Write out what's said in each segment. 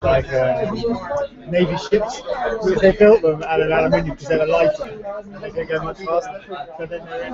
like Navy ships. They built them out of aluminium because they were lighter and they could go much faster. But then they're in.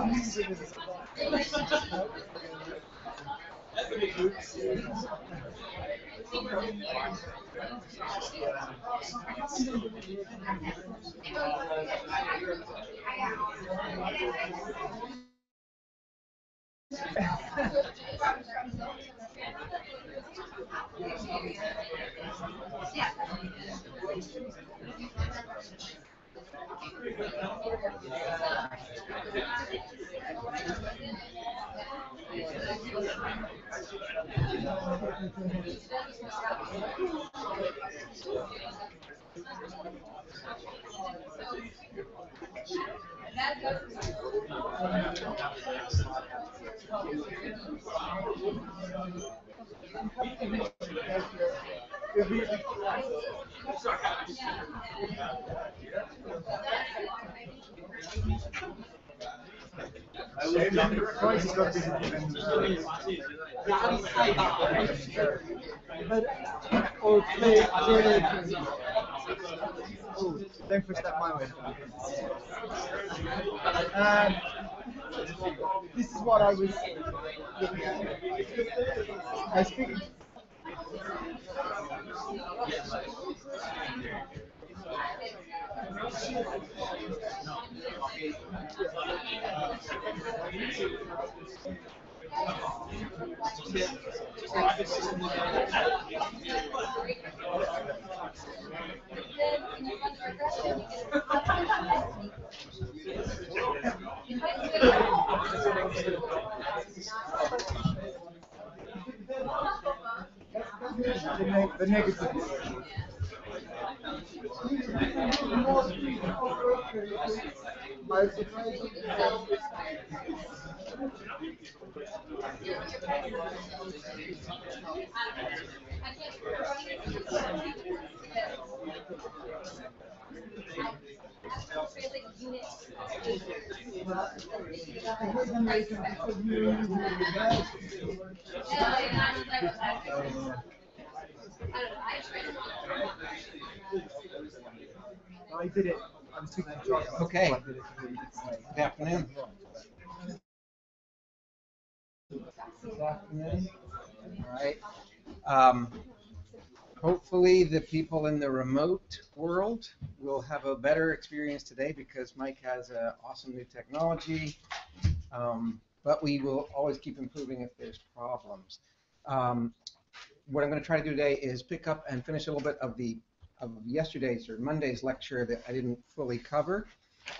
Don't push that my way. This is what I was looking at. I speak. The negative. I did it. I'm speaking to John. Okay. Good afternoon. Good afternoon. All right. Hopefully the people in the remote world will have a better experience today because Mike has awesome new technology, but we will always keep improving if there's problems. What I'm going to try to do today is pick up and finish a little bit of yesterday's or Monday's lecture that I didn't fully cover,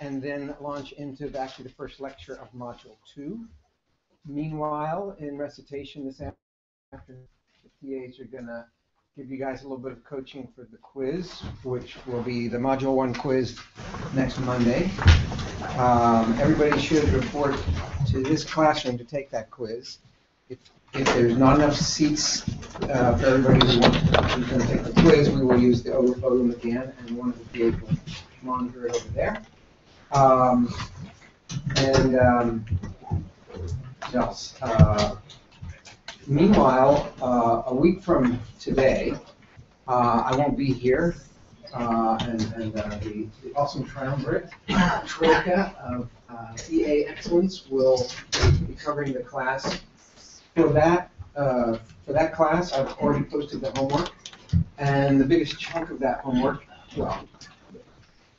and then launch into actually the first lecture of Module 2. Meanwhile, in recitation this afternoon, the PAs are going to give you guys a little bit of coaching for the quiz, which will be the Module 1 quiz next Monday. Everybody should report to this classroom to take that quiz. If there's not enough seats for everybody who's going to take the quiz, we will use the overflow room again, and one of the PAs will monitor it over there. What else? Meanwhile, a week from today, I won't be here, and the awesome triumvirate, Troika of EA Excellence, will be covering the class. For that class, I've already posted the homework, and the biggest chunk of that homework, well,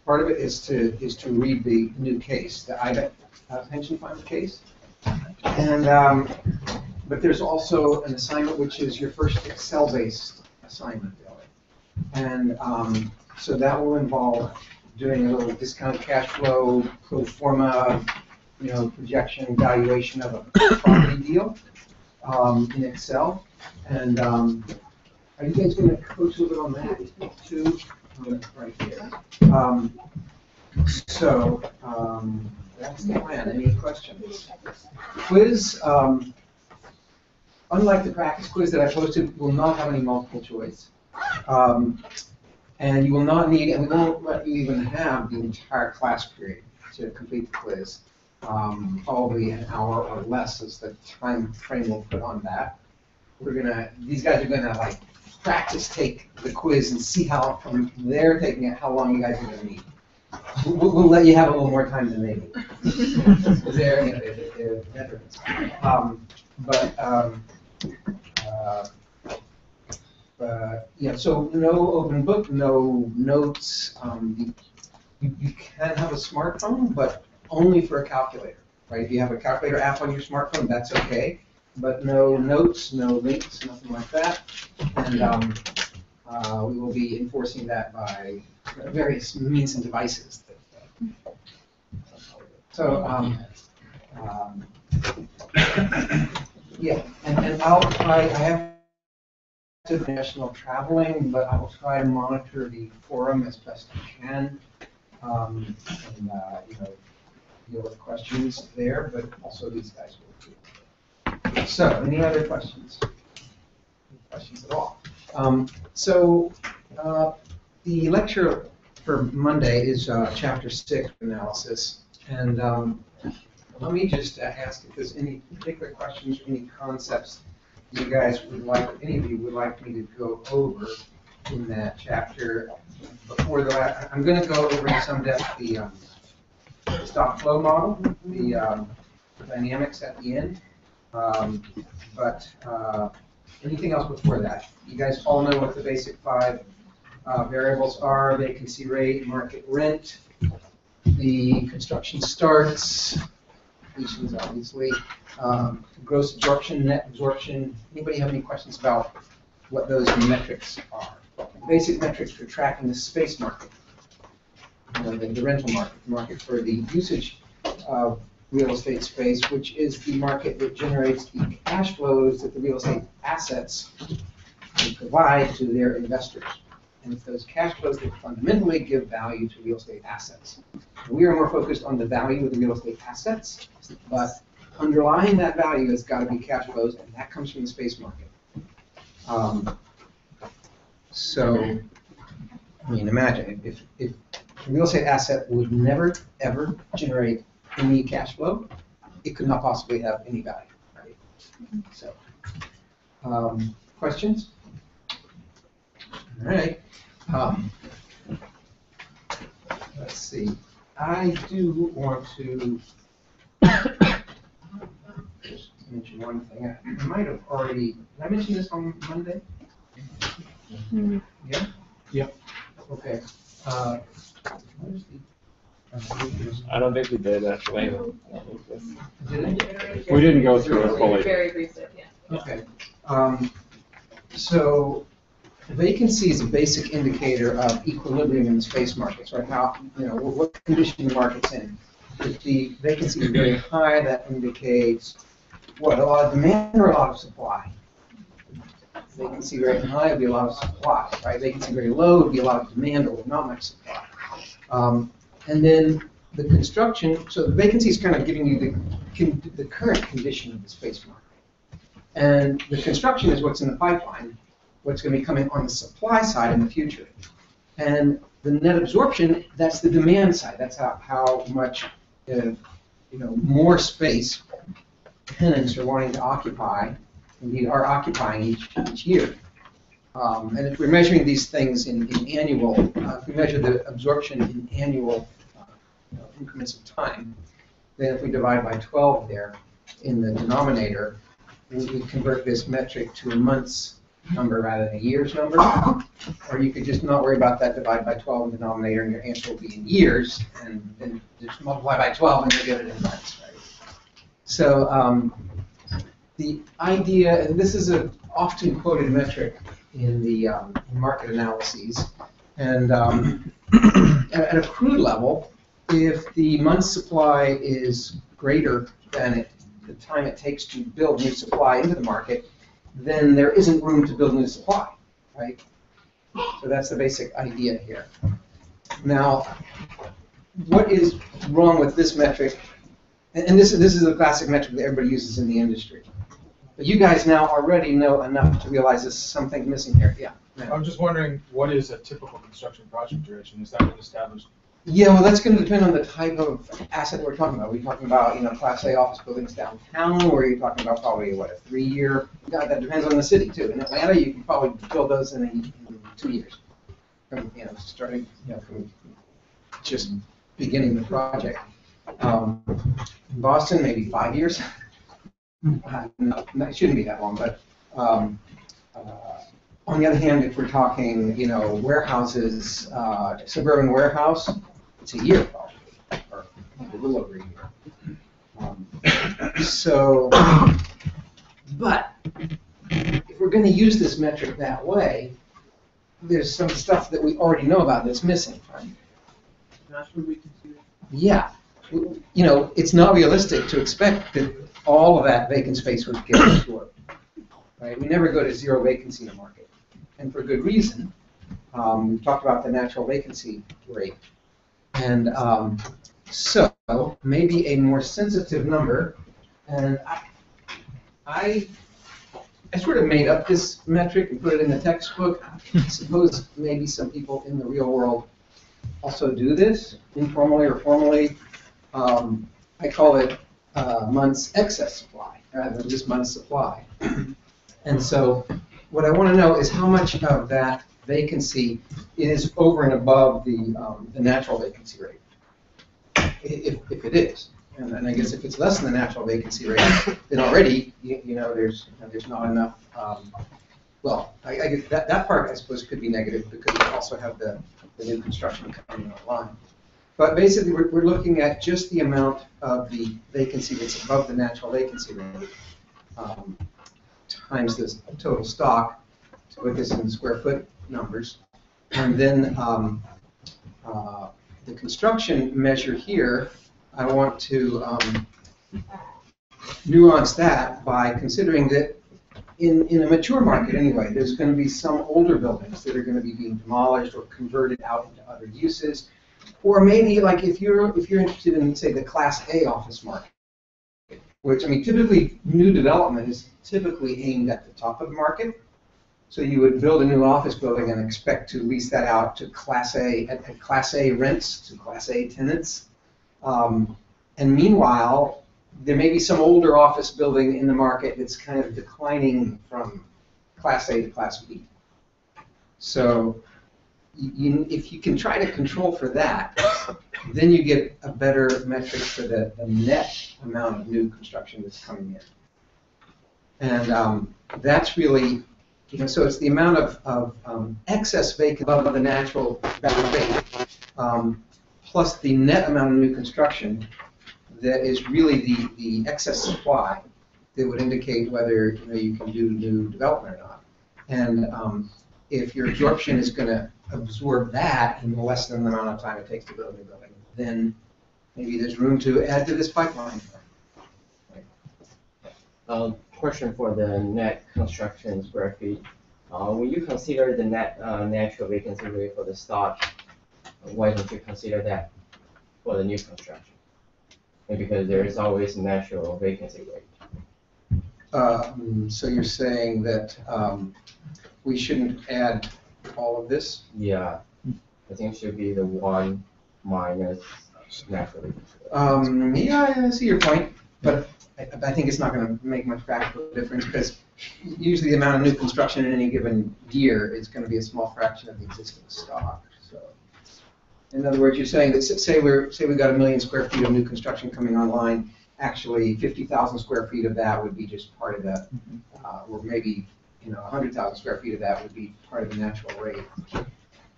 part of it is to read the new case, the IBET pension fund case, and but there's also an assignment which is your first Excel-based assignment, really. And so that will involve doing a little discounted cash flow, pro forma, projection, valuation of a property deal in Excel. And are you guys going to coach a little bit on that too? Right here. That's the plan. Any questions? Quiz. Unlike the practice quiz that I posted, will not have any multiple choice. And you will not need, and we won't let you even have the entire class period to complete the quiz. Probably an hour or less is the time frame we'll put on that. These guys are gonna practice take the quiz and see how, from there taking it, how long you guys are going to need. We'll let you have a little more time than they do. Because they're, you know, they're veterans. Yeah, so no open book, no notes. You can have a smartphone, but only for a calculator, right? If you have a calculator app on your smartphone, that's okay. But no notes, no links, nothing like that. And we will be enforcing that by various means and devices. So, yeah, and I'll try, I have international traveling, but I will try to monitor the forum as best I can. And, you know, deal with questions there, but also these guys will too. So, any other questions? Any questions at all? The lecture for Monday is Chapter 6 analysis. And let me just ask if there's any particular questions or any concepts you guys would like, any of you would like me to go over in that chapter. Before the, I'm going to go over in some depth the stock flow model, the dynamics at the end. But anything else before that? You guys all know what the basic 5 variables are: vacancy rate, market rent, the construction starts, completions obviously, gross absorption, net absorption. Anybody have any questions about what those metrics are? Basic metrics for tracking the space market, the rental market, the market for the usage of real estate space, which is the market that generates the cash flows that the real estate assets provide to their investors. And it's those cash flows that fundamentally give value to real estate assets. We are more focused on the value of the real estate assets, but underlying that value has got to be cash flows, and that comes from the space market. So, I mean, imagine if a real estate asset would never, ever generate any cash flow, it could not possibly have any value, right? So, questions? All right. Let's see. I do want to just mention one thing. I might have already. Did I mention this on Monday? Yeah. Yeah. Okay. I don't think we did actually. Did it? We didn't go through it fully. Very briefly, yeah. Okay. So vacancy is a basic indicator of equilibrium in the space markets, right? How, you know, what condition the market's in. If the vacancy is very high, that indicates what, a lot of demand or a lot of supply. Vacancy very high would be a lot of supply, right? Vacancy very low would be a lot of demand or not much supply. And then the construction, so the vacancy is kind of giving you the current condition of the space market. And the construction is what's in the pipeline, what's going to be coming on the supply side in the future. And the net absorption, that's the demand side. That's how much more space tenants are wanting to occupy, indeed are occupying each year. And if we're measuring these things in annual, if we measure the absorption in annual increments of time, then if we divide by 12 there in the denominator, we convert this metric to a month's number rather than a year's number. Or you could just not worry about that, divide by 12 in the denominator, and your answer will be in years, and then just multiply by 12 and you'll get it in months, right? So the idea, and this is an often quoted metric in the market analyses, and at a crude level, if the month's supply is greater than the time it takes to build new supply into the market, then there isn't room to build new supply, right? So that's the basic idea here. Now, what is wrong with this metric? And this is a classic metric that everybody uses in the industry. But you guys now already know enough to realize there's something missing here. Yeah. I'm just wondering, what is a typical construction project duration? Is that an established Yeah, well, that's going to depend on the type of asset we're talking about. Are we talking about, Class A office buildings downtown, or are you talking about probably, what, a 3-year? Yeah, that depends on the city, too. In Atlanta, you can probably build those in 2 years. From, starting, from just beginning the project. In Boston, maybe 5 years. No, it shouldn't be that long, but on the other hand, if we're talking, warehouses, suburban warehouse, it's a year probably, or a little over a year. But if we're going to use this metric that way, there's some stuff that we already know about that's missing, right? National vacancy. Yeah. It's not realistic to expect that all of that vacant space would get absorbed. Right? We never go to zero vacancy in the market. And for good reason. We've talked about the natural vacancy rate. And so maybe a more sensitive number. And I sort of made up this metric and put it in the textbook. I suppose maybe some people in the real world also do this, informally or formally. I call it months excess supply, rather than just months supply. And so what I want to know is how much of that vacancy is over and above the natural vacancy rate, if it is. And I guess if it's less than the natural vacancy rate, then already, there's not enough. Well, I guess that part, I suppose, could be negative because we also have the new construction coming online. But basically, we're looking at just the amount of the vacancy that's above the natural vacancy rate times the total stock, to put this in square foot numbers. And then the construction measure here, I want to nuance that by considering that in a mature market anyway, there's going to be some older buildings that are going to be being demolished or converted out into other uses. Or maybe, like, if you're interested in, say, the Class A office market, which, I mean, typically new development is typically aimed at the top of the market. So you would build a new office building and expect to lease that out to Class A, at Class A rents to Class A tenants. And meanwhile, there may be some older office building in the market that's kind of declining from Class A to Class B. So if you can try to control for that, then you get a better metric for the net amount of new construction that's coming in. And that's really, so it's the amount of excess vacant above the natural rate, plus the net amount of new construction that is really the excess supply that would indicate whether you can do new development or not. And if your absorption is going to absorb that in less than the amount of time it takes to build a new building, then maybe there's room to add to this pipeline. Question for the net construction square feet. When you consider the net natural vacancy rate for the stock, why don't you consider that for the new construction? And because there is always a natural vacancy rate. So you're saying that we shouldn't add all of this? Yeah, I think it should be the 1 minus natural vacancy rate. Yeah, I see your point, but I think it's not going to make much practical difference because usually the amount of new construction in any given year is going to be a small fraction of the existing stock. So, in other words, you're saying that say we've got 1 million square feet of new construction coming online. Actually, 50,000 square feet of that would be just part of the, or maybe 100,000 square feet of that would be part of the natural rate.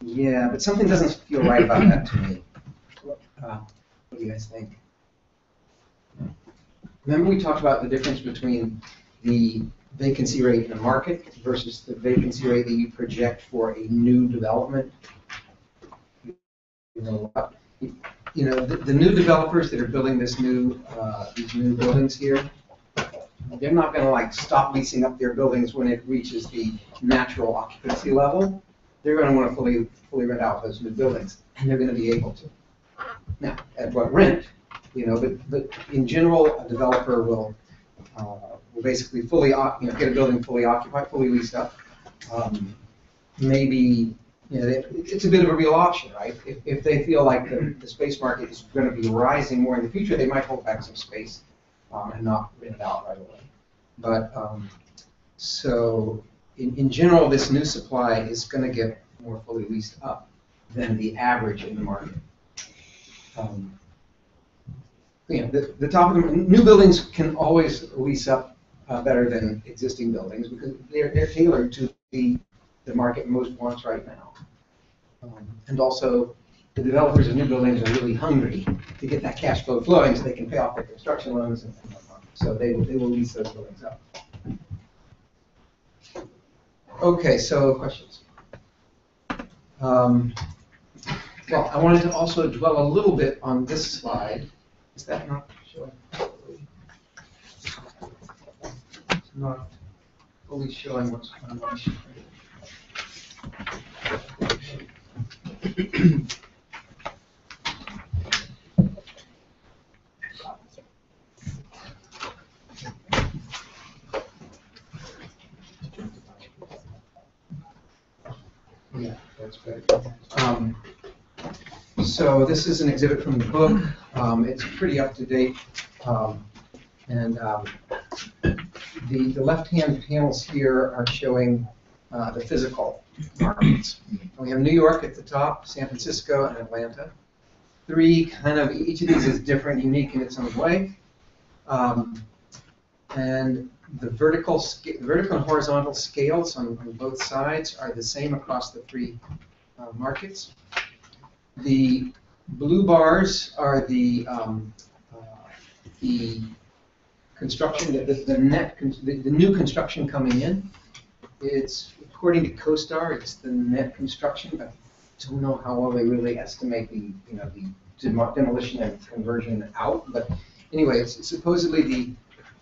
Yeah, but something doesn't feel right about that to me. What do you guys think? Remember we talked about the difference between the vacancy rate in the market versus the vacancy rate that you project for a new development? The new developers that are building these new buildings here, they're not going to stop leasing up their buildings when it reaches the natural occupancy level. They're going to want to fully rent out those new buildings, and they're going to be able to. Now, at what rent? But in general, a developer will basically get a building fully occupied, fully leased up. Maybe it's a bit of a real option, right? If they feel like the space market is going to be rising more in the future, they might hold back some space and not rent it out right away. But so in general, this new supply is going to get more fully leased up than the average in the market. The top of the new buildings can always lease up better than existing buildings because they're tailored to the market most wants right now. And also, the developers of new buildings are really hungry to get that cash flow flowing so they can pay off their construction loans and whatnot. So they will lease those buildings up. Okay, so questions? Well, I wanted to also dwell a little bit on this slide. Is that not showing? It's not fully showing what's on my screen. Yeah, that's great. So this is an exhibit from the book. It's pretty up to date. The left-hand panels here are showing the physical markets. We have New York at the top, San Francisco, and Atlanta. Three kind of, each of these is different, unique in its own way. And the vertical and horizontal scales on both sides are the same across the three markets. The blue bars are the construction, the new construction coming in. It's, according to CoStar, it's the net construction. I don't know how well they really estimate the demolition and conversion out, but anyway, it's supposedly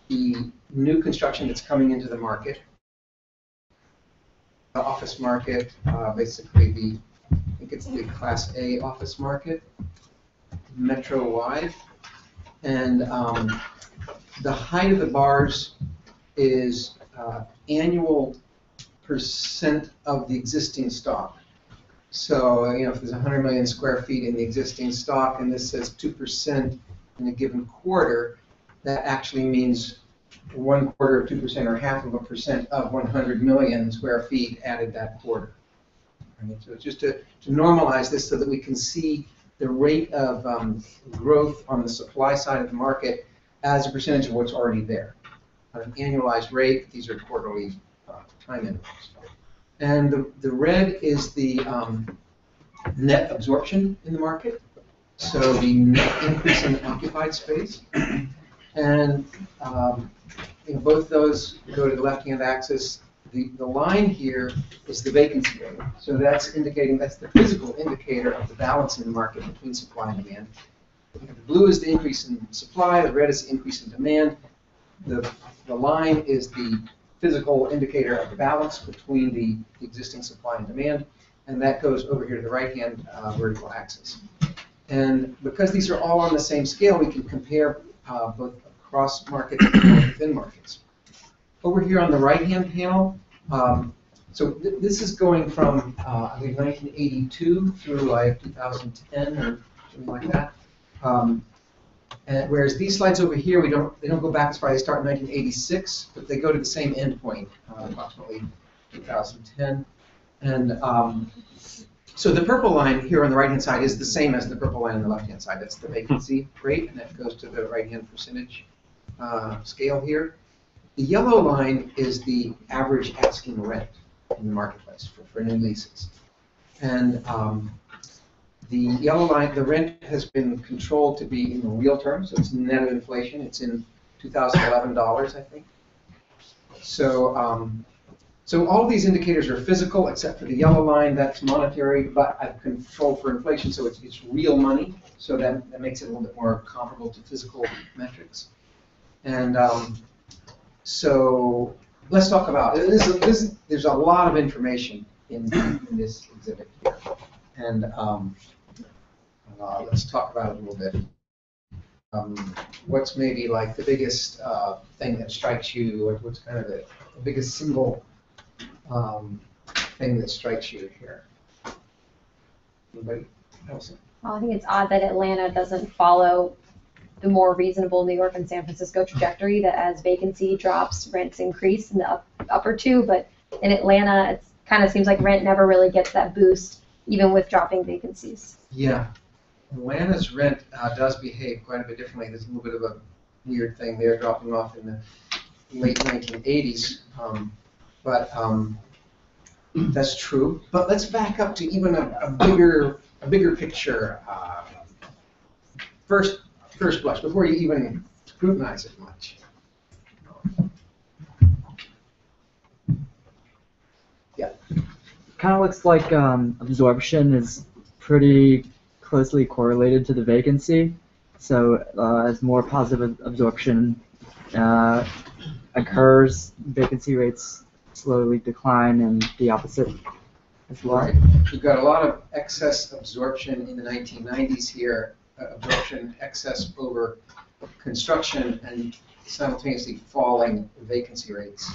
the new construction that's coming into the market. The office market, basically I think it's the Class A office market, metro-wide, and the height of the bars is annual percent of the existing stock. So, if there's 100 million square feet in the existing stock, and this says 2% in a given quarter, that actually means 1/4 of 2% or 0.5% of 100 million square feet added that quarter. Right? So it's just to normalize this so that we can see the rate of growth on the supply side of the market as a percentage of what's already there. On an annualized rate, these are quarterly time intervals. And the red is the net absorption in the market, so the net increase in occupied space. And both those go to the left-hand axis. The line here is the vacancy rate. So that's indicating, that's the physical indicator of the balance in the market between supply and demand. The blue is the increase in supply, the red is the increase in demand. The line is the physical indicator of the balance between the existing supply and demand, and that goes over here to the right-hand vertical axis. And because these are all on the same scale, we can compare both across markets and within markets. Over here on the right-hand panel, so this is going from, I believe, 1982 through like 2010 or something like that. And whereas these slides over here, they don't go back as far. They start in 1986, but they go to the same endpoint, approximately 2010. And so the purple line here on the right-hand side is the same as the purple line on the left-hand side. That's the vacancy rate, and that goes to the right-hand percentage scale here. The yellow line is the average asking rent in the marketplace for new leases. And the yellow line, the rent has been controlled to be in real terms, so it's net of inflation. It's in 2011 dollars, I think. So, so all of these indicators are physical, except for the yellow line, that's monetary, but I've controlled for inflation, so it's real money. So that makes it a little bit more comparable to physical metrics. And so let's talk about there's a lot of information in this exhibit here, and let's talk about it a little bit. What's maybe like the biggest thing that strikes you, or what's kind of the biggest single thing that strikes you here? Anybody else? Well, I think it's odd that Atlanta doesn't follow the more reasonable New York and San Francisco trajectory, that as vacancy drops, rents increase in the upper two, but in Atlanta, it kind of seems like rent never really gets that boost, even with dropping vacancies. Yeah. Atlanta's rent does behave quite a bit differently. There's a little bit of a weird thing there dropping off in the late 1980s. That's true. But let's back up to even a bigger picture. First blush, before you even scrutinize it much. Yeah. Kind of looks like absorption is pretty closely correlated to the vacancy. So as more positive absorption occurs, vacancy rates slowly decline, and the opposite as well. Right. We've got a lot of excess absorption in the 1990s here, absorption excess over construction, and simultaneously falling vacancy rates.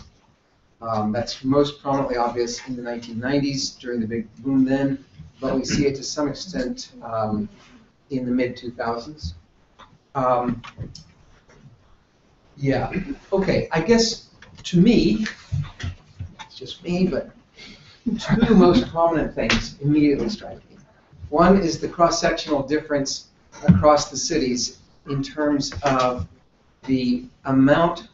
That's most prominently obvious in the 1990s during the big boom then, but we see it to some extent in the mid-2000s. Yeah, okay, I guess to me, it's just me, but two most prominent things immediately strike me. One is the cross-sectional difference across the cities in terms of the amount,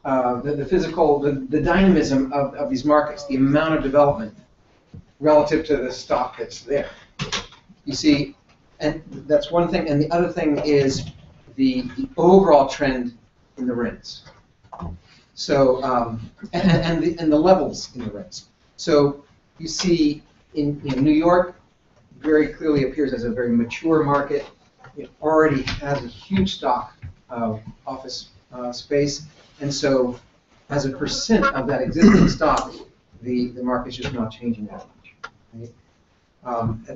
the physical, the dynamism of these markets, the amount of development relative to the stock that's there. You see, and that's one thing, and the other thing is the overall trend in the rents. So, and the levels in the rents. So you see in New York, very clearly appears as a very mature market. It already has a huge stock of office space, and so as a percent of that existing stock, the market's just not changing that much. Right?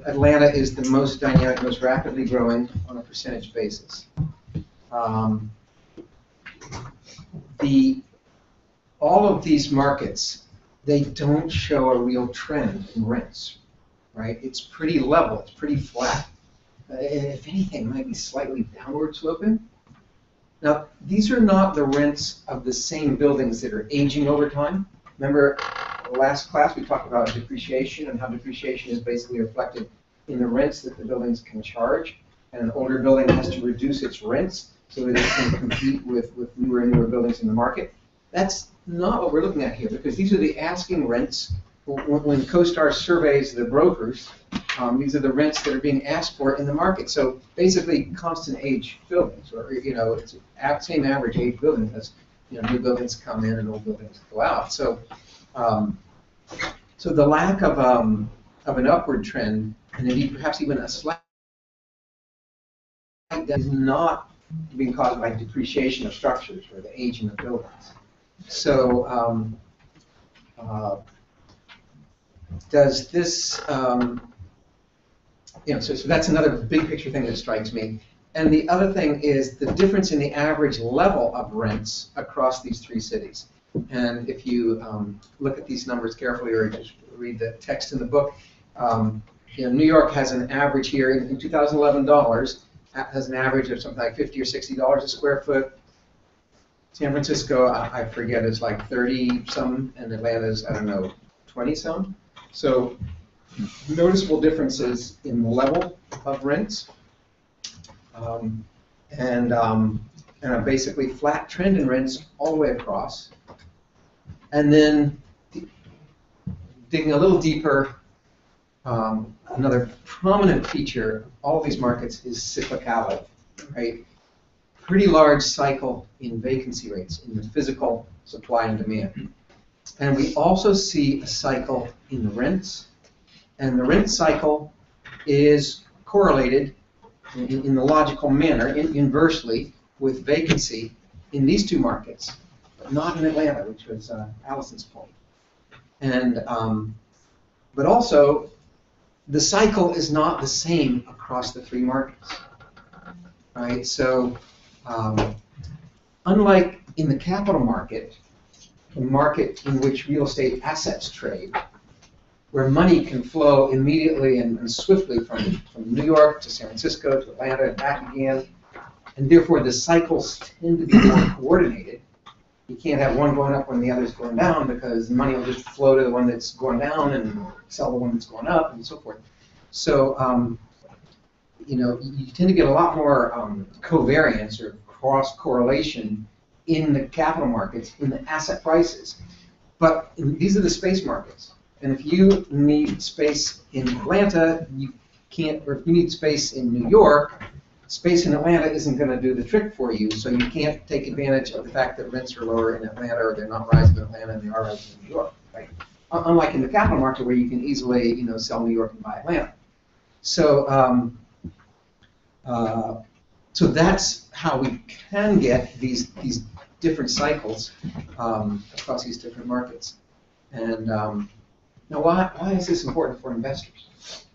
Atlanta is the most dynamic, most rapidly growing on a percentage basis. All of these markets, they don't show a real trend in rents, right? It's pretty level, it's pretty flat. If anything, it might be slightly downward sloping. Now, these are not the rents of the same buildings that are aging over time. Remember, last class we talked about depreciation and how depreciation is basically reflected in the rents that the buildings can charge. And an older building has to reduce its rents so that it can compete with newer and newer buildings in the market. That's not what we're looking at here, because these are the asking rents. When CoStar surveys the brokers, these are the rents that are being asked for in the market. So basically, constant age buildings, or it's same average age building as new buildings come in and old buildings go out. So, so the lack of an upward trend, and indeed perhaps even a slight, that is not being caused by depreciation of structures or the aging of buildings. So does this, so that's another big picture thing that strikes me. And the other thing is the difference in the average level of rents across these three cities. And if you look at these numbers carefully or just read the text in the book, New York has an average here in 2011 dollars, has an average of something like $50 or $60 a square foot. San Francisco, I forget, is like 30-some, and Atlanta's, I don't know, 20-some. So noticeable differences in the level of rents, and a basically flat trend in rents all the way across. And then digging a little deeper, another prominent feature of all of these markets is cyclicality, right? Pretty large cycle in vacancy rates, in the physical supply and demand. And we also see a cycle in the rents, and the rent cycle is correlated in the logical manner, inversely, with vacancy in these two markets, but not in Atlanta, which was Allison's point. And but also, the cycle is not the same across the three markets, right? So, unlike in the capital market, the market in which real estate assets trade, where money can flow immediately and swiftly from New York to San Francisco to Atlanta and back again. And therefore, the cycles tend to be more coordinated. You can't have one going up when the other's going down, because the money will just flow to the one that's going down and sell the one that's going up and so forth. So, you tend to get a lot more covariance or cross-correlation in the capital markets, in the asset prices. But these are the space markets. And if you need space in Atlanta, you can't, or if you need space in New York, space in Atlanta isn't going to do the trick for you, so you can't take advantage of the fact that rents are lower in Atlanta, or they're not rising in Atlanta and they are rising in New York, right? Unlike in the capital market, where you can easily, sell New York and buy Atlanta. So, so that's how we can get these different cycles across these different markets. And now, why is this important for investors?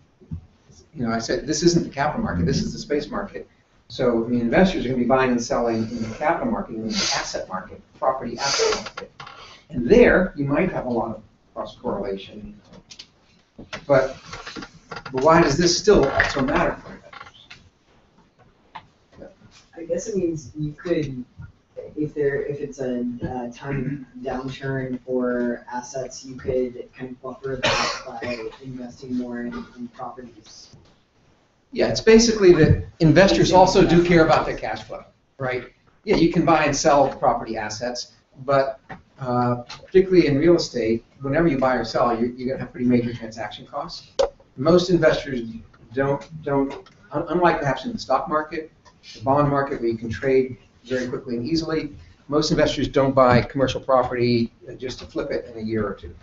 I said this isn't the capital market, this is the space market. So investors are going to be buying and selling in the capital market, in the asset market, property asset market. And there, you might have a lot of cross-correlation. But why does this still also matter for investors? I guess it means you could, if it's a time downturn for assets, you could kind of buffer that by investing more in properties. Yeah, it's basically that investors also do care about their cash flow, right? Yeah, you can buy and sell property assets, but particularly in real estate, whenever you buy or sell, you're going to have pretty major transaction costs. Most investors don't, unlike perhaps in the stock market, the bond market, where you can trade very quickly and easily, most investors don't buy commercial property just to flip it in a year or two.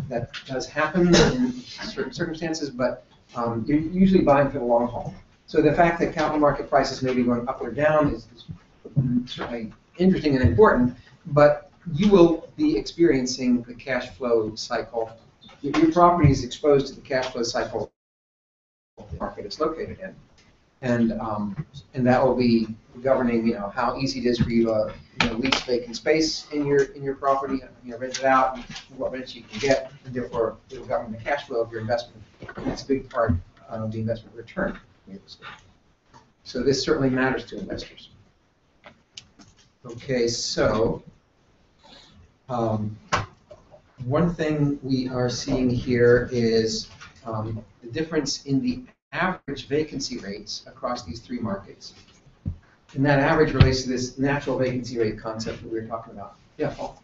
That does happen in certain circumstances, but you're usually buying for the long haul. So the fact that capital market prices may be going up or down is certainly interesting and important, but you will be experiencing the cash flow cycle. Your property is exposed to the cash flow cycle the market it's located in. And that will be governing, how easy it is for you to lease vacant space in your property, rent it out, and what rents you can get, and therefore it will govern the cash flow of your investment. And that's a big part of the investment return. So this certainly matters to investors. Okay, so one thing we are seeing here is the difference in the average vacancy rates across these three markets. And that average relates to this natural vacancy rate concept that we were talking about. Yeah, Paul?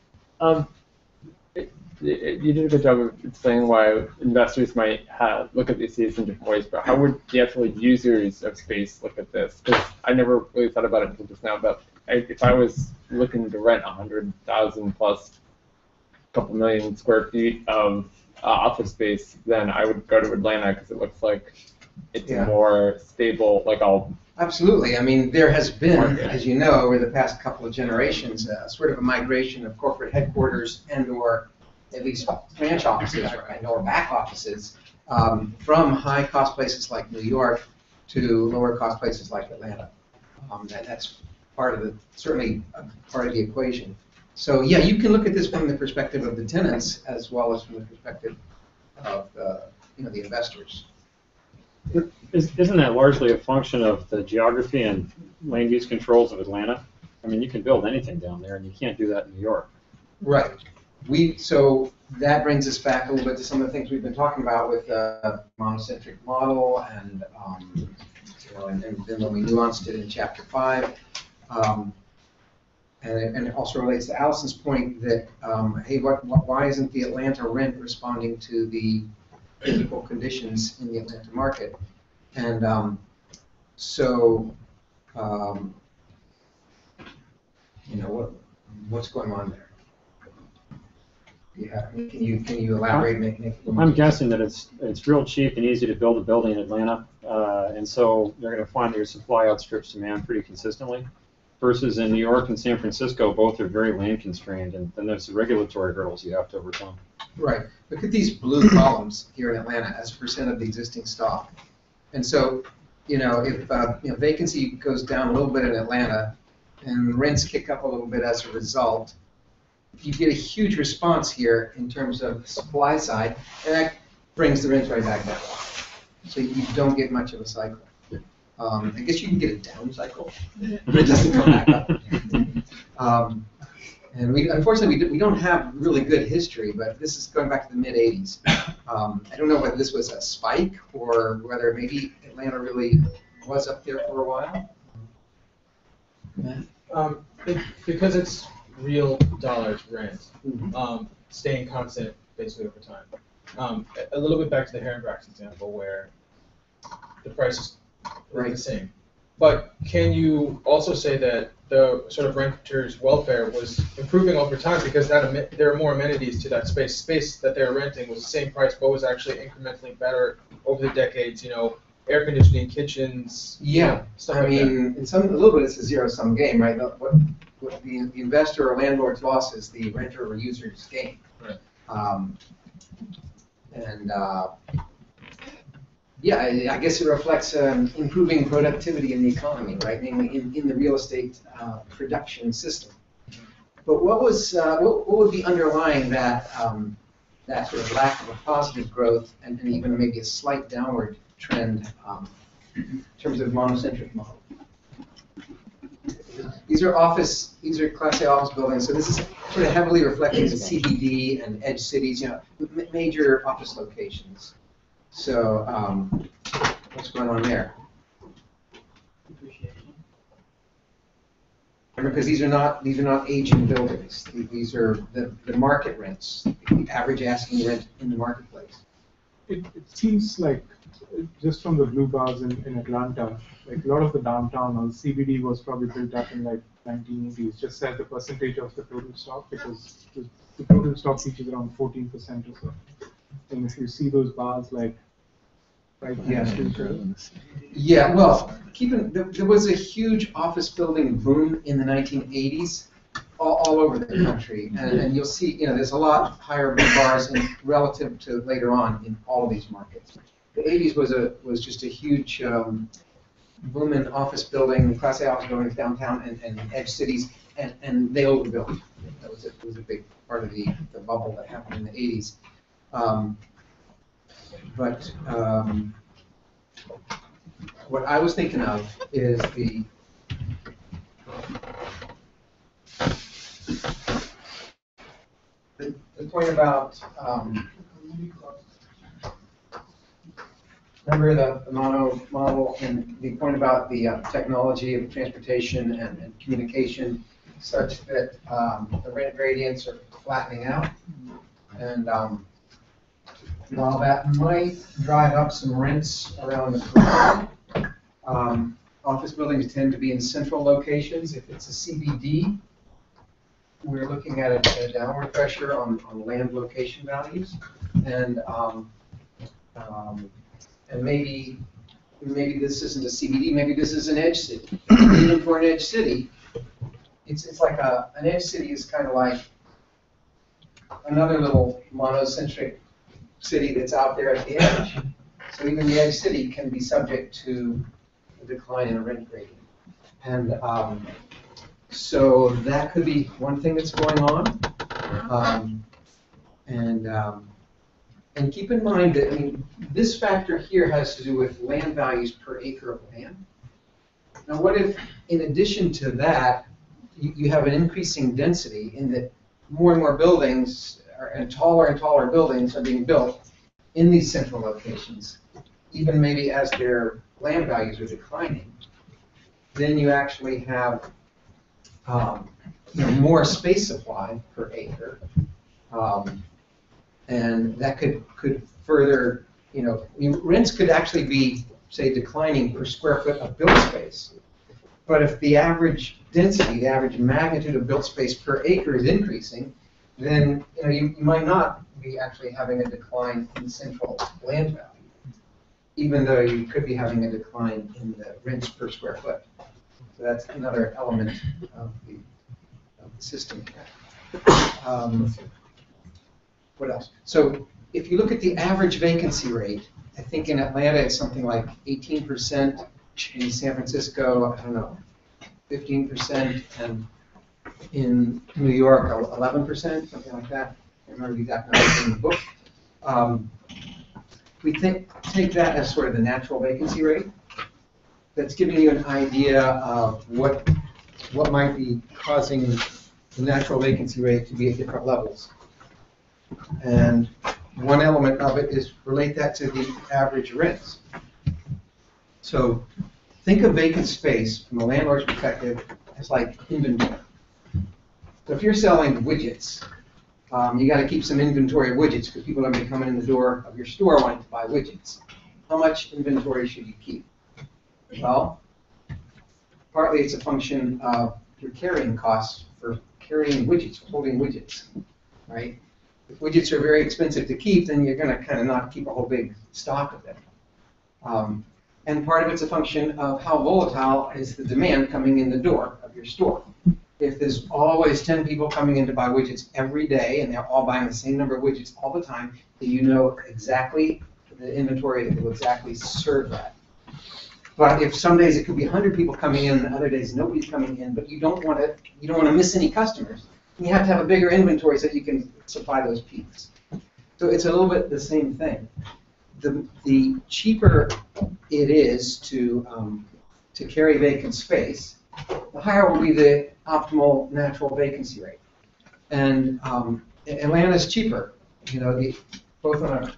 You did a good job of explaining why investors might look at these in different ways, but how would the actual users of space look at this? Because I never really thought about it until just now, but if I was looking to rent 100,000 plus a couple million square feet of office space, then I would go to Atlanta because it looks like it's more stable, like all. Absolutely. I mean, there has been, as you know, over the past couple of generations, sort of a migration of corporate headquarters and/or at least branch offices or back offices from high-cost places like New York to lower-cost places like Atlanta. That's certainly part of the equation. So yeah, you can look at this from the perspective of the tenants as well as from the perspective of the investors. Isn't that largely a function of the geography and land use controls of Atlanta? I mean, you can build anything down there, and you can't do that in New York. Right. So that brings us back a little bit to some of the things we've been talking about with the monocentric model, and and then when we nuanced it in Chapter 5. And it also relates to Allison's point that, hey, why isn't the Atlanta rent responding to the physical conditions in the Atlanta market? And what's going on there? Yeah, can you elaborate? I'm guessing that it's real cheap and easy to build a building in Atlanta, and so you're going to find that your supply outstrips demand pretty consistently. Versus in New York and San Francisco, both are very land constrained, and then there's the regulatory hurdles you have to overcome. Right. Look at these blue columns here in Atlanta as percent of the existing stock. And so, if vacancy goes down a little bit in Atlanta and rents kick up a little bit as a result, you get a huge response here in terms of the supply side, and that brings the rents right back down. So you don't get much of a cycle. I guess you can get a down cycle, but it doesn't come back up. And unfortunately, we don't have really good history, but this is going back to the mid-'80s. I don't know whether this was a spike or whether maybe Atlanta really was up there for a while. Because it's real dollars rent, staying constant basically over time. A little bit back to the Herrenbrax example where the prices are the same. But can you also say that the sort of renters' welfare was improving over time because there are more amenities to that space? Space that they were renting was the same price, but was actually incrementally better over the decades. You know, air conditioning, kitchens. Yeah, stuff I like mean, a little bit it's a zero-sum game, right? What the investor or landlord's loss is the renter or user's gain. Right. Yeah, I guess it reflects improving productivity in the economy, right? Namely, in the real estate production system. But what would be underlying that that sort of lack of a positive growth and even maybe a slight downward trend in terms of monocentric model? These are Class A office buildings, so this is sort of heavily reflecting the CBD and edge cities, major office locations. So, what's going on there? Because these are not aging buildings. These are the market rents, the average asking rent in the marketplace. It seems like, just from the blue bars in Atlanta, like a lot of the downtown or the CBD was probably built up in like 1980s, just as the percentage of the total stock, because the total stock reaches around 14% or so. And if you see those bars like right next to each other. Yeah, well, there was a huge office building boom in the 1980s all over the country, and you'll see, there's a lot higher bars relative to later on in all of these markets. The 80s was just a huge boom in office building, Class A office buildings downtown and edge cities, and they overbuilt. That was a big part of the bubble that happened in the 80s. But what I was thinking of is the point about remember the mono model and the point about the technology of transportation and communication such that the rent gradients are flattening out, and while that might drive up some rents around the perimeter, office buildings tend to be in central locations. If it's a CBD, we're looking at a downward pressure on land location values, and maybe this isn't a CBD, maybe this is an edge city. Even for an edge city, it's like an edge city is kind of like another little monocentric city that's out there at the edge. So even the edge city can be subject to a decline in a rent gradient. And so that could be one thing that's going on. And keep in mind that, this factor here has to do with land values per acre of land. Now what if, in addition to that, you have an increasing density in that more and more buildings and taller buildings are being built in these central locations, even maybe as their land values are declining, then you actually have more space supply per acre, and that could further, rents could actually be, say, declining per square foot of built space. But if the average density, the average magnitude of built space per acre is increasing, then you might not be actually having a decline in central land value, even though you could be having a decline in the rents per square foot. So that's another element of the system here. What else? So if you look at the average vacancy rate, I think in Atlanta it's something like 18%, in San Francisco, I don't know, 15%, and in New York, 11%, something like that. I remember the exact numbers in the book. We take that as sort of the natural vacancy rate. That's giving you an idea of what might be causing the natural vacancy rate to be at different levels. And one element of it is relate that to the average rents. So think of vacant space from a landlord's perspective as like inventory. So if you're selling widgets, you got to keep some inventory of widgets because people are going to be coming in the door of your store wanting to buy widgets. How much inventory should you keep? Well, partly it's a function of your carrying costs for carrying widgets, for holding widgets, right? If widgets are very expensive to keep, then you're going to kind of not keep a whole big stock of them. And part of it's a function of how volatile is the demand coming in the door of your store. If there's always 10 people coming in to buy widgets every day, and they're all buying the same number of widgets all the time, then you know exactly the inventory that will exactly serve that. But if some days it could be 100 people coming in, and other days nobody's coming in, but you don't want to miss any customers, you have to have a bigger inventory so you can supply those peaks. So it's a little bit the same thing. The cheaper it is to carry vacant space, the higher will be the optimal natural vacancy rate. And Atlanta's cheaper, both on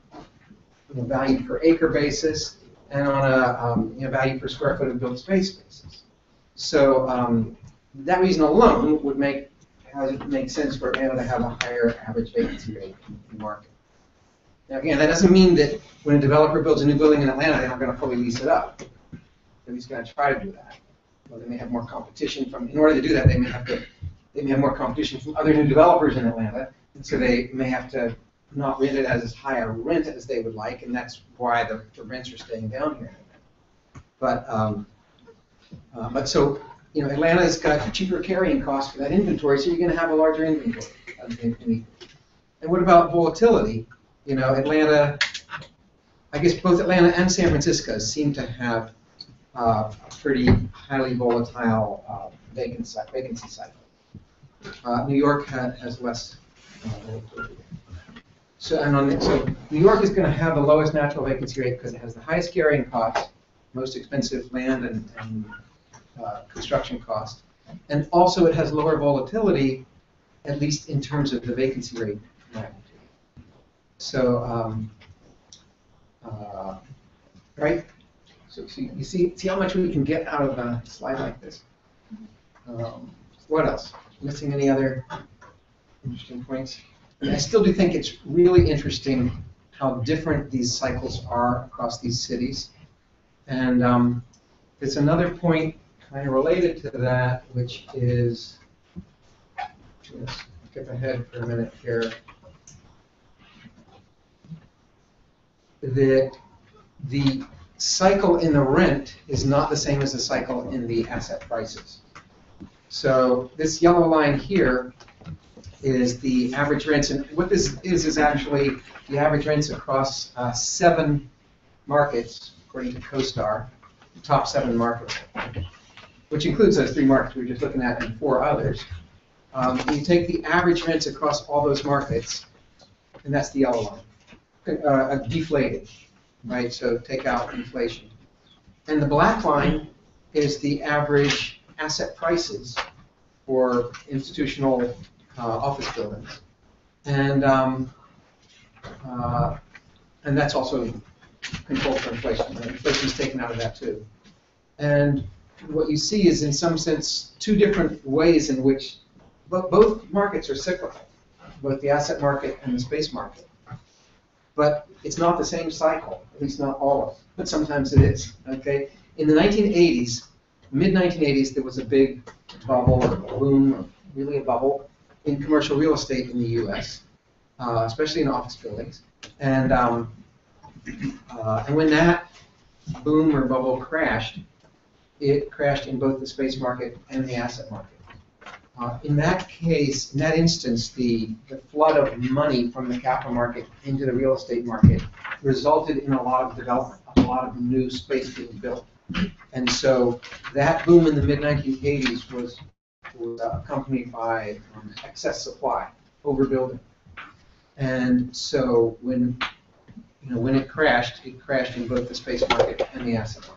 a value per acre basis and on a value per square foot of built space basis. So that reason alone would make sense for Atlanta to have a higher average vacancy rate in the market. Now again, that doesn't mean that when a developer builds a new building in Atlanta, they're not going to fully lease it up. They're just going to try to do that. Well, they may have more competition in order to do that, they may have more competition from other new developers in Atlanta, and so they may have to not rent it as high a rent as they would like, and that's why the rents are staying down here. But so Atlanta's got cheaper carrying costs for that inventory, so you're going to have a larger inventory. And what about volatility? Atlanta, I guess both Atlanta and San Francisco seem to have a pretty highly volatile vacancy cycle. New York has less volatility. So New York is going to have the lowest natural vacancy rate because it has the highest carrying costs, most expensive land and construction cost, and also it has lower volatility, at least in terms of the vacancy rate magnitude. So, right? So you see how much we can get out of a slide like this. What else? Missing any other interesting points? And I still do think it's really interesting how different these cycles are across these cities. And there's another point kind of related to that, which is, just skip ahead for a minute here, that the cycle in the rent is not the same as the cycle in the asset prices. So this yellow line here is the average rents, and what this is actually the average rents across 7 markets, according to CoStar, the top 7 markets, which includes those 3 markets we were just looking at and 4 others. You take the average rents across all those markets, and that's the yellow line, deflated, right? So take out inflation. And the black line is the average asset prices for institutional office buildings, and that's also controlled for inflation. Inflation is taken out of that too. And what you see is, in some sense, 2 different ways in which both markets are cyclical, both the asset market and the space market. But it's not the same cycle, at least not always. But sometimes it is. Okay. In the 1980s, mid-1980s, there was a big bubble or boom, or really a bubble, in commercial real estate in the U.S., especially in office buildings. And when that boom or bubble crashed, it crashed in both the space market and the asset market. In that case, in that instance, the flood of money from the capital market into the real estate market resulted in a lot of development, a lot of new space being built. And so that boom in the mid-1980s was was accompanied by excess supply, overbuilding. And so when it crashed in both the space market and the asset market.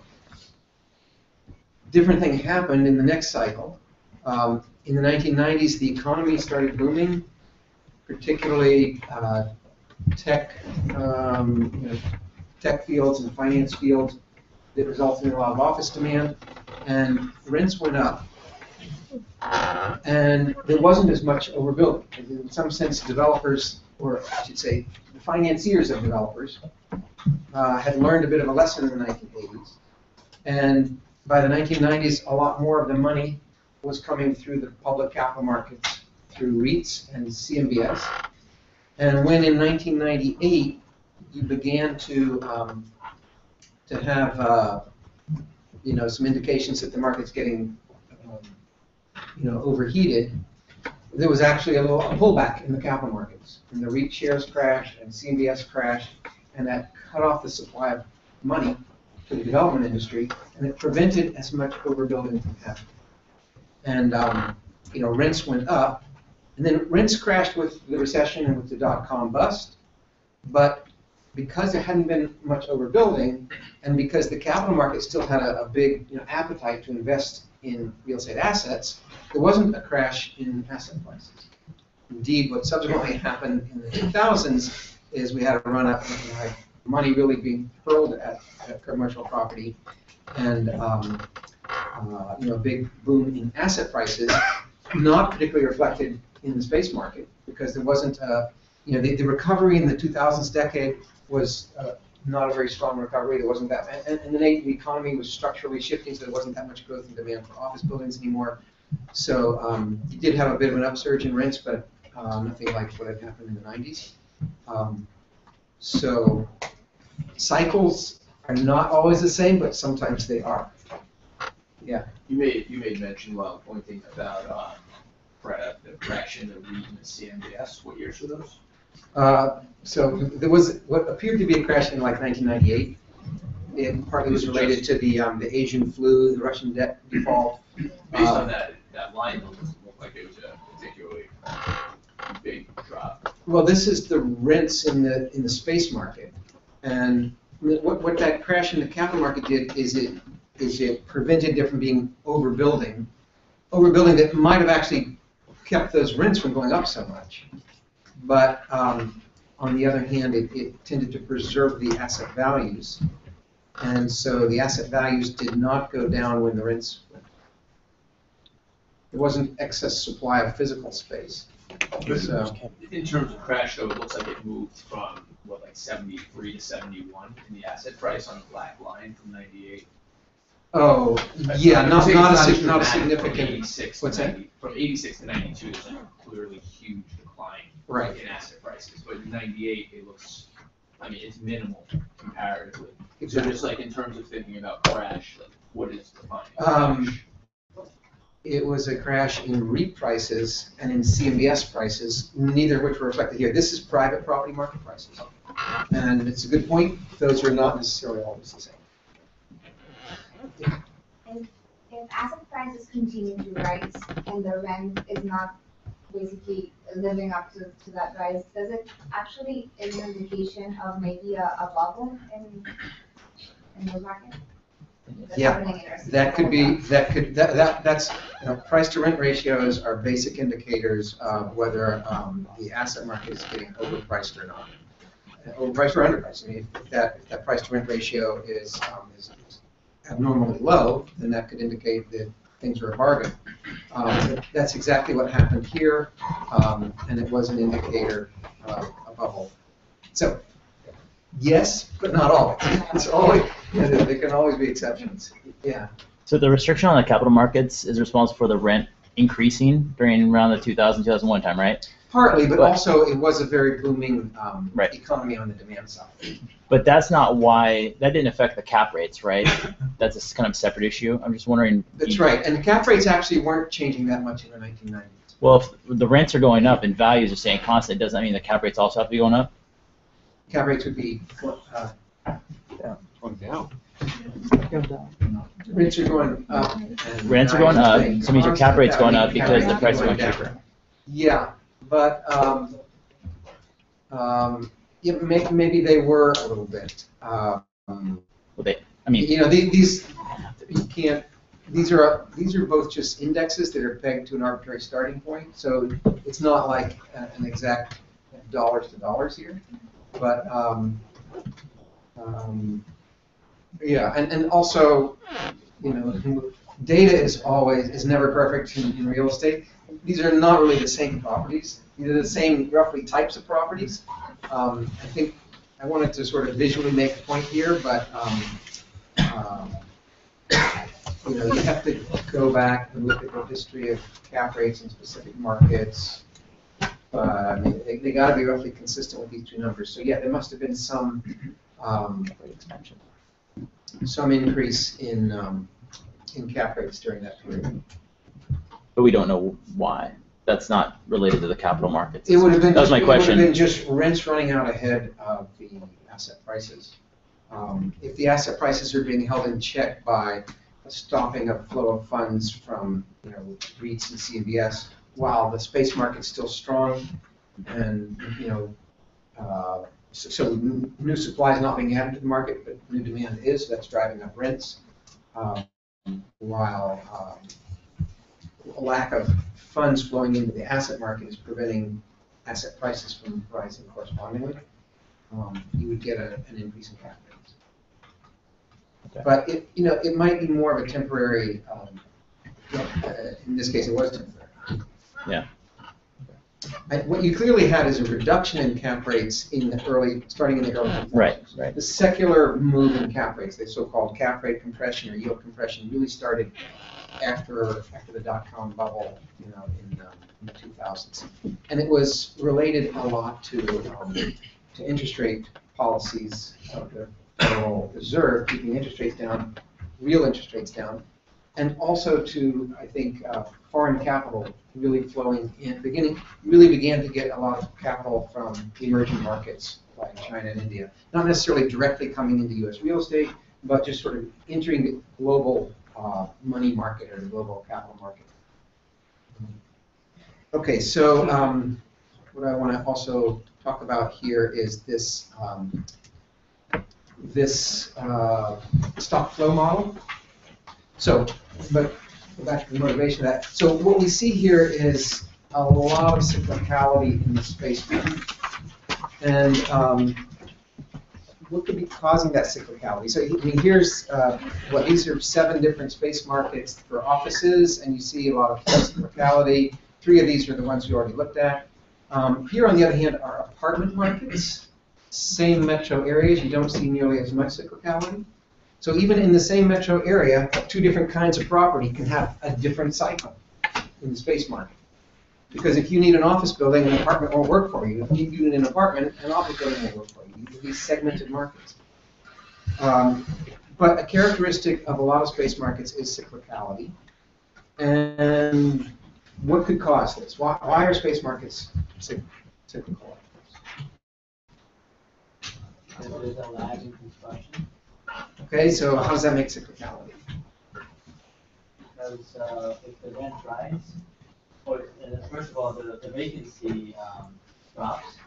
Different thing happened in the next cycle. In the 1990s, the economy started booming, particularly tech, tech fields and finance fields that resulted in a lot of office demand, and rents went up. And there wasn't as much overbuilding. In some sense, developers, or I should say, the financiers of developers, had learned a bit of a lesson in the 1980s. And by the 1990s, a lot more of the money was coming through the public capital markets, through REITs and CMBS. And when in 1998, you began to have some indications that the market's getting overheated, there was actually a pullback in the capital markets. And the REIT shares crashed and CMBS crashed, and that cut off the supply of money for the development industry, and it prevented as much overbuilding from happening. And rents went up, and then rents crashed with the recession and with the dot-com bust. But because there hadn't been much overbuilding, and because the capital market still had a big appetite to invest in real estate assets, there wasn't a crash in asset prices. Indeed, what subsequently happened in the 2000s is we had a run-up, money really being hurled at commercial property, and a big boom in asset prices, not particularly reflected in the space market, because there wasn't the recovery in the 2000s decade was not a very strong recovery. There wasn't that, and the economy was structurally shifting, so there wasn't that much growth in demand for office buildings anymore. So you did have a bit of an upsurge in rents, but nothing like what had happened in the 90s. So cycles are not always the same, but sometimes they are. Yeah. You made mention while pointing about the correction of REIT and CMBS. What years were those? So there was what appeared to be a crash in like 1998. It partly was related to the Asian flu, the Russian debt default. Based on that line, it doesn't look like it was a particularly big drop. Well, this is the rents in the space market, and what that crash in the capital market did is it prevented there from being overbuilding that might have actually kept those rents from going up so much. But on the other hand, it tended to preserve the asset values, and so the asset values did not go down when the rents went. There wasn't excess supply of physical space. So, in terms of crash, though, it looks like it moved from like 73 to 71 in the asset price on the black line from 98. Oh, yeah, not a significant. From 86 what's to that? 90, from 86 to 92, there's like a clearly huge decline Right. in asset prices. But in 98, it looks, it's minimal comparatively. Exactly. So just like in terms of thinking about crash, like what is defining crash? It was a crash in REIT prices and in CMBS prices, neither of which were reflected here. This is private property market prices. And it's a good point. Those are not necessarily always the same. If asset prices continue to rise and the rent is not basically living up to that rise, does it actually is an indication of maybe a bubble in the market? Yeah, that could be, that's, price to rent ratios are basic indicators of whether the asset market is getting overpriced or not. Overpriced or underpriced. If that price to rent ratio is abnormally low, then that could indicate that things are a bargain. That's exactly what happened here, and it was an indicator of a bubble. So, yes, but not always. It's always, there can always be exceptions. Yeah. So the restriction on the capital markets is responsible for the rent increasing during around the 2000, 2001 time, right? Partly, but also it was a very booming right. economy on the demand side. But that's not why, that didn't affect the cap rates, right? That's a kind of separate issue. I'm just wondering. That's right, and the cap rates actually weren't changing that much in the 1990s. Well, if the rents are going up and values are staying constant, doesn't that mean the cap rates also have to be going up? Cap rates would be Going down. Go down. Rents are going up. and Rents are going up, so it means your cap rate's going up because the price is going cheaper. Yeah, but, yeah, maybe they were a little bit. Well, I mean, You know, these, you can't, these are both just indexes that are pegged to an arbitrary starting point, so it's not like an exact dollars to dollars here. But, yeah, and also, you know, data is never perfect in real estate. These are not really the same properties. These are the same roughly types of properties. I think I wanted to sort of visually make a point here, but you know, you have to go back and look at the history of cap rates in specific markets. I mean, they got to be roughly consistent with these two numbers. So yeah, there must have been some expansion, some increase in cap rates during that period. but we don't know why. That's not related to the capital markets. It would have been. That was my question. It would have been just rents running out ahead of the asset prices. If the asset prices are being held in check by a stopping of flow of funds from, you know, REITs and CMBS, while the space market's still strong, and, you know, so new supply is not being added to the market, but new demand is. That's driving up rents, while a lack of funds flowing into the asset market is preventing asset prices from rising correspondingly. You would get an increase in cap rates. Okay. But it might be more of a temporary. In this case, it was temporary. Yeah. What you clearly had is a reduction in cap rates starting in the early 2000s. Right. The secular move in cap rates, the so-called cap rate compression or yield compression, really started after the dot-com bubble, you know, in the 2000s, and it was related a lot to interest rate policies of the Federal Reserve, keeping interest rates down, real interest rates down, and also to, I think, foreign capital really flowing in, really began to get a lot of capital from emerging markets like China and India. Not necessarily directly coming into U.S. real estate, but just sort of entering the global money market or the global capital market. Okay, so what I want to also talk about here is this stock flow model. So, but go back to the motivation of that. So what we see here is a lot of cyclicality in the space market. And what could be causing that cyclicality? So I mean, here's these are 7 different space markets for offices, and you see a lot of cyclicality. 3 of these are the ones we already looked at. Here, on the other hand, are apartment markets. Same metro areas, you don't see nearly as much cyclicality. So even in the same metro area, 2 different kinds of property can have a different cycle in the space market. Because if you need an office building, an apartment won't work for you. If you need an apartment, an office building won't work for you. You have these segmented markets. But a characteristic of a lot of space markets is cyclicality. And what could cause this? Why are space markets cyclical? There's a lag in construction. Okay, so how does that make cyclicality? Because if the rent rise, first of all, the vacancy drops,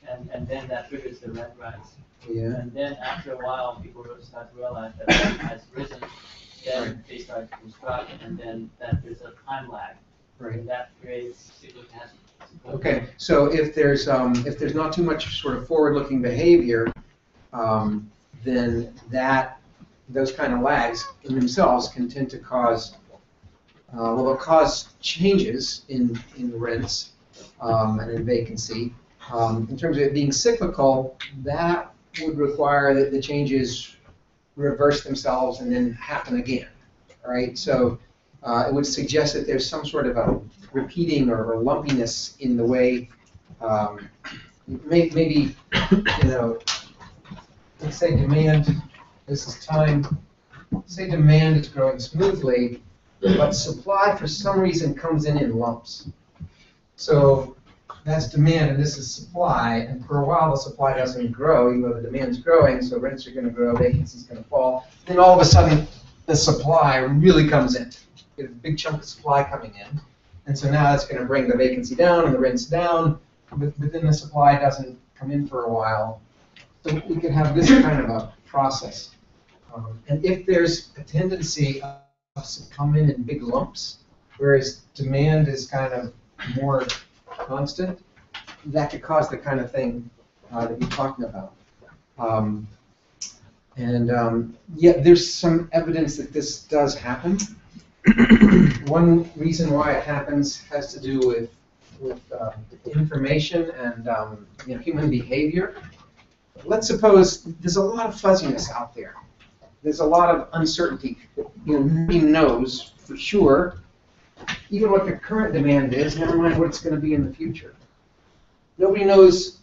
and then that triggers the rent rise. Yeah. And then after a while, people start to realize that rent has risen, then they start to construct, and then that there's a time lag. Right. And that creates cyclicality. Okay, so if there's not too much sort of forward-looking behavior, then those kind of lags in themselves can tend to cause they'll cause changes in rents and in vacancy. In terms of it being cyclical, that would require that the changes reverse themselves and then happen again. All right, so it would suggest that there's some sort of a repeating or lumpiness in the way, maybe, you know, let's say demand, this is time, say demand is growing smoothly, but supply for some reason comes in lumps. So that's demand and this is supply, and for a while the supply doesn't grow, even though the demand's growing, so rents are going to grow, vacancy's going to fall. then all of a sudden the supply really comes in. You get a big chunk of supply coming in, and so now it's going to bring the vacancy down and the rents down, but then the supply doesn't come in for a while. So we could have this kind of a process. And if there's a tendency of us to come in big lumps, whereas demand is kind of more constant, that could cause the kind of thing that you're talking about. Yeah, there's some evidence that this does happen. One reason why it happens has to do with information and human behavior. Let's suppose there's a lot of fuzziness out there. There's a lot of uncertainty. Nobody knows for sure even what the current demand is, never mind what it's going to be in the future. Nobody knows,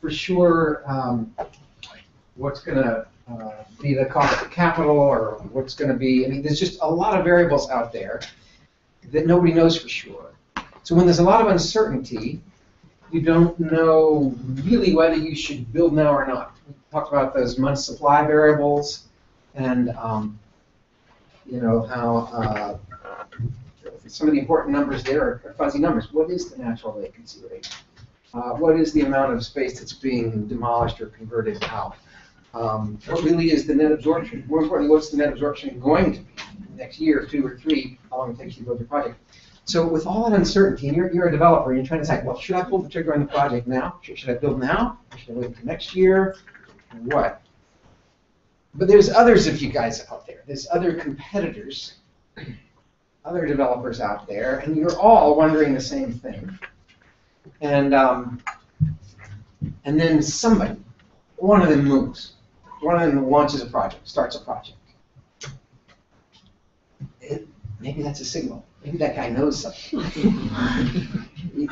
for sure what's going to be the cost of capital or what's going to be. I mean, there's just a lot of variables out there that nobody knows for sure. So when there's a lot of uncertainty, you don't know really whether you should build now or not. We talked about those month supply variables and how some of the important numbers there are fuzzy numbers. What is the natural vacancy rate? What is the amount of space that's being demolished or converted out? What really is the net absorption? More importantly, what's the net absorption going to be next year, 2 or 3? How long it takes you to build your project? So with all that uncertainty, and you're a developer, and you're trying to decide, well, should I pull the trigger on the project now? Should I build now? Or should I wait until next year? What? But there's others of you guys out there. There's other competitors, other developers out there, and you're all wondering the same thing. And then somebody, one of them moves. One of them launches a project, starts a project. Maybe that's a signal. Maybe that guy knows something.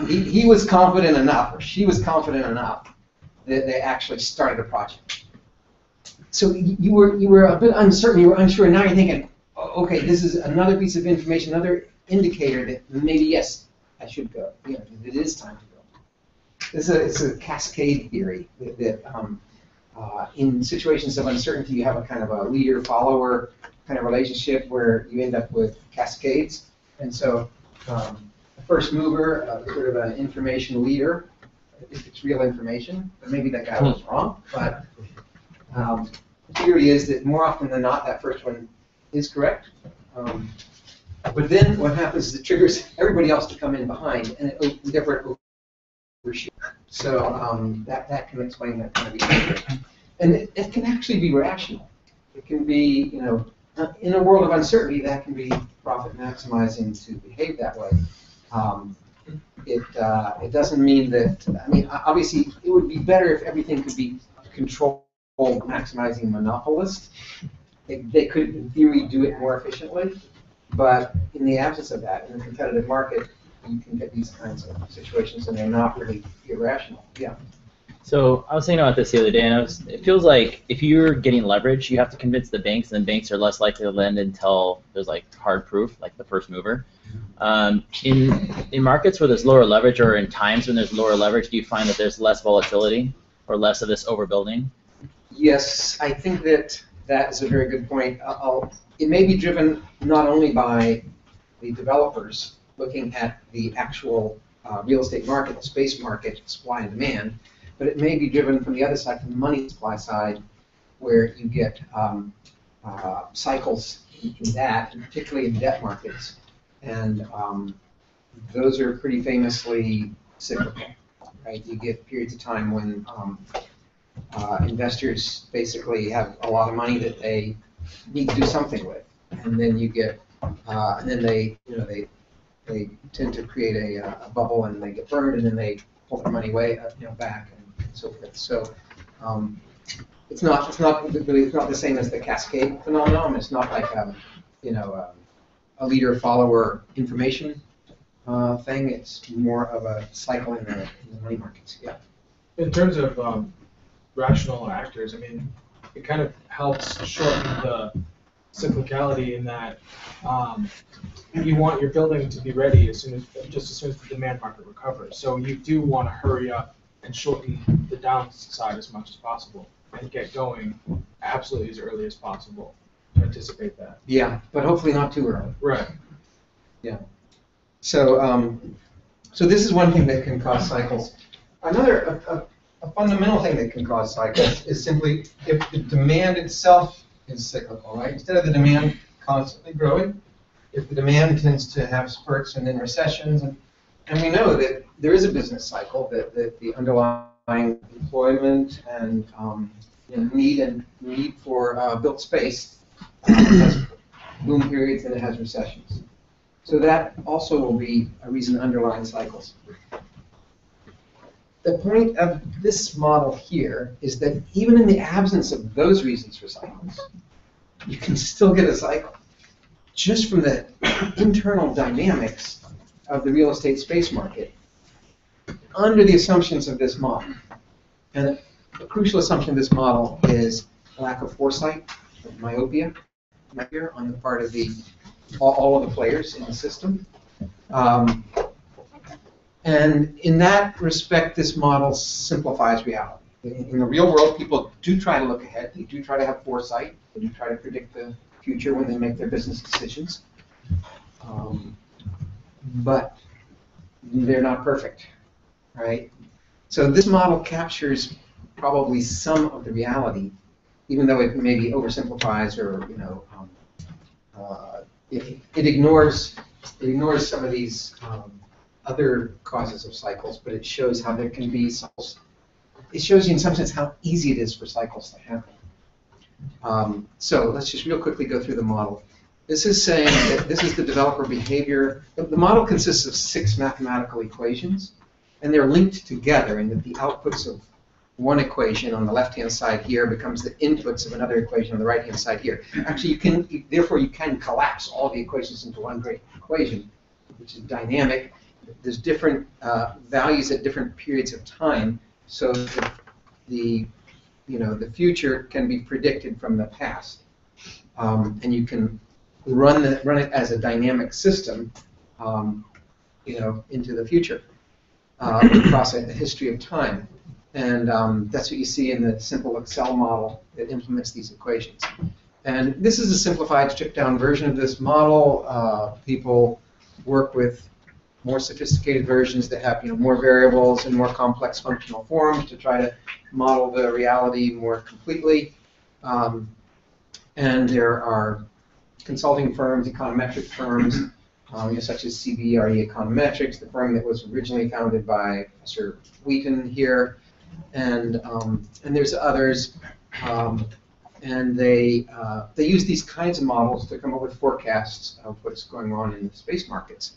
he was confident enough, or she was confident enough, that they actually started a project. So you were a bit uncertain, you were unsure, now you're thinking, okay, this is another piece of information, another indicator that maybe, yes, I should go. It is time to go. It's a cascade theory that in situations of uncertainty, you have a kind of a leader-follower kind of relationship where you end up with cascades. And so a first mover, sort of an information leader, if it's real information, but maybe that guy was wrong. But the theory is that more often than not, that first one is correct. But then what happens is it triggers everybody else to come in behind, and therefore it overshoots. So that can explain that kind of behavior. And it can actually be rational. It can be, in a world of uncertainty, that can be profit maximizing to behave that way. It doesn't mean that, obviously it would be better if everything could be controlled, maximizing monopolist. They could, in theory, do it more efficiently. But in the absence of that, in a competitive market, you can get these kinds of situations, and they're not really irrational. Yeah. So I was thinking about this the other day, and it feels like if you're getting leverage, you have to convince the banks, and banks are less likely to lend until there's like hard proof, like the first mover. In markets where there's lower leverage, or in times when there's lower leverage, do you find that there's less volatility or less of this overbuilding? Yes, I think that is a very good point. It may be driven not only by the developers looking at the actual real estate market, the space market, supply and demand, but it may be driven from the other side, from the money supply side, where you get cycles in that, and particularly in debt markets. And those are pretty famously cyclical, right? You get periods of time when investors basically have a lot of money that they need to do something with, and then you get, and then they tend to create a bubble, and they get burned, and then they pull their money away, back, and so forth. So it's not the same as the cascade phenomenon. It's not like a leader-follower information thing. It's more of a cycle in the money markets. Yeah. In terms of rational actors, it kind of helps shorten the cyclicality in that you want your building to be ready just as soon as the demand market recovers. So you do want to hurry up and shorten the downside as much as possible and get going absolutely as early as possible to anticipate that. Yeah, but hopefully not too early. Right. Yeah. So, so this is one thing that can cause cycles. Another, a fundamental thing that can cause cycles is simply if the demand itself is cyclical, right? Instead of the demand constantly growing, if the demand tends to have spurts and then recessions, and we know that there is a business cycle, that the underlying employment and need for built space has boom periods and it has recessions. So that also will be a reason to underline cycles. The point of this model here is that even in the absence of those reasons for cycles, you can still get a cycle just from the internal dynamics of the real estate space market under the assumptions of this model. And a crucial assumption of this model is lack of foresight, myopia, on the part of all of the players in the system. And in that respect, this model simplifies reality. In the real world, people do try to look ahead. They do try to have foresight. They do try to predict the future when they make their business decisions. But they're not perfect, right? So this model captures probably some of the reality, even though it maybe oversimplifies or it ignores some of these other causes of cycles, but it shows how there can be cycles. It shows you in some sense how easy it is for cycles to happen. So let's just real quickly go through the model. This is saying that this is the developer behavior. The model consists of 6 mathematical equations, and they're linked together in that the outputs of one equation on the left-hand side here becomes the inputs of another equation on the right-hand side here. Actually, therefore you can collapse all the equations into one great equation, which is dynamic. There's different values at different periods of time, so that the future can be predicted from the past, and you can run it as a dynamic system, into the future across a history of time. And that's what you see in the simple Excel model that implements these equations. And this is a simplified, stripped-down version of this model. People work with more sophisticated versions that have more variables and more complex functional forms to try to model the reality more completely. And there are consulting firms, econometric firms, such as CBRE Econometrics, the firm that was originally founded by Professor Wheaton here, and there's others, and they use these kinds of models to come up with forecasts of what's going on in the space markets.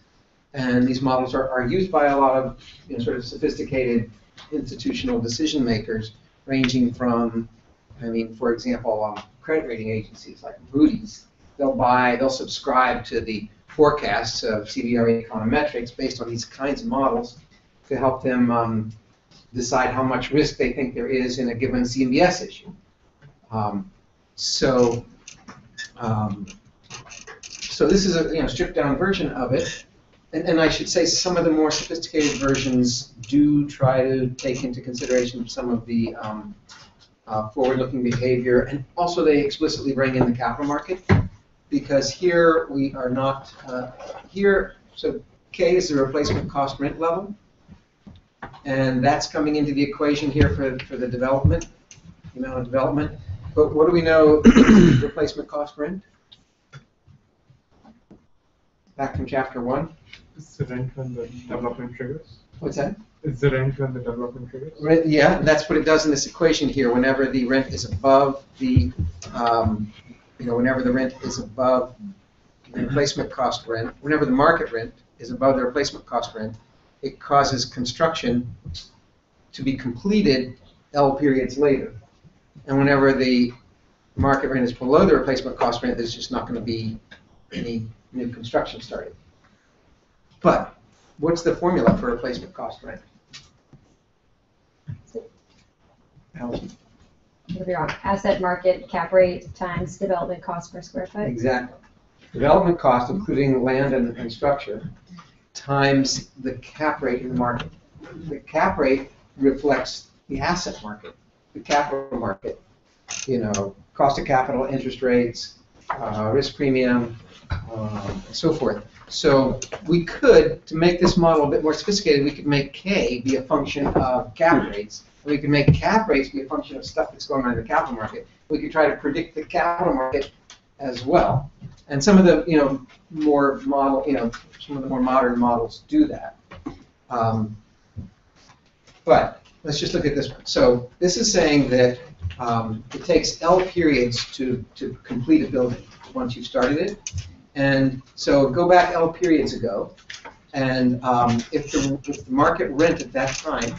And these models are used by a lot of sort of sophisticated institutional decision makers, ranging from, for example, credit rating agencies like Moody's. They'll subscribe to the forecasts of CBRE Econometrics based on these kinds of models to help them decide how much risk they think there is in a given CMBS issue. So this is a stripped down version of it. And I should say some of the more sophisticated versions do try to take into consideration some of the forward-looking behavior, and also they explicitly bring in the capital market, because here we are not, so K is the replacement cost rent level, and that's coming into the equation here for the development, the amount of development. But what do we know replacement cost rent? Back from chapter 1. It's the rent when the development triggers. What's that? It's the rent when the development triggers. Right, yeah, that's what it does in this equation here. Whenever the rent is above the, whenever the rent is above the replacement cost rent, whenever the market rent is above the replacement cost rent, it causes construction to be completed L periods later. And whenever the market rent is below the replacement cost rent, there's just not going to be any new construction started. But what's the formula for replacement cost rent? Asset market cap rate times development cost per square foot. Exactly. Development cost, including land and structure, times the cap rate in the market. The cap rate reflects the asset market, the capital market. cost of capital, interest rates, risk premium, and so forth. So we could, to make this model a bit more sophisticated, we could make K be a function of cap rates. We could make cap rates be a function of stuff that's going on in the capital market. We could try to predict the capital market as well. And some of the, more some of the more modern models do that. But let's just look at this one. So this is saying that it takes L periods to complete a building once you've started it. And so go back L periods ago, and if the market rent at that time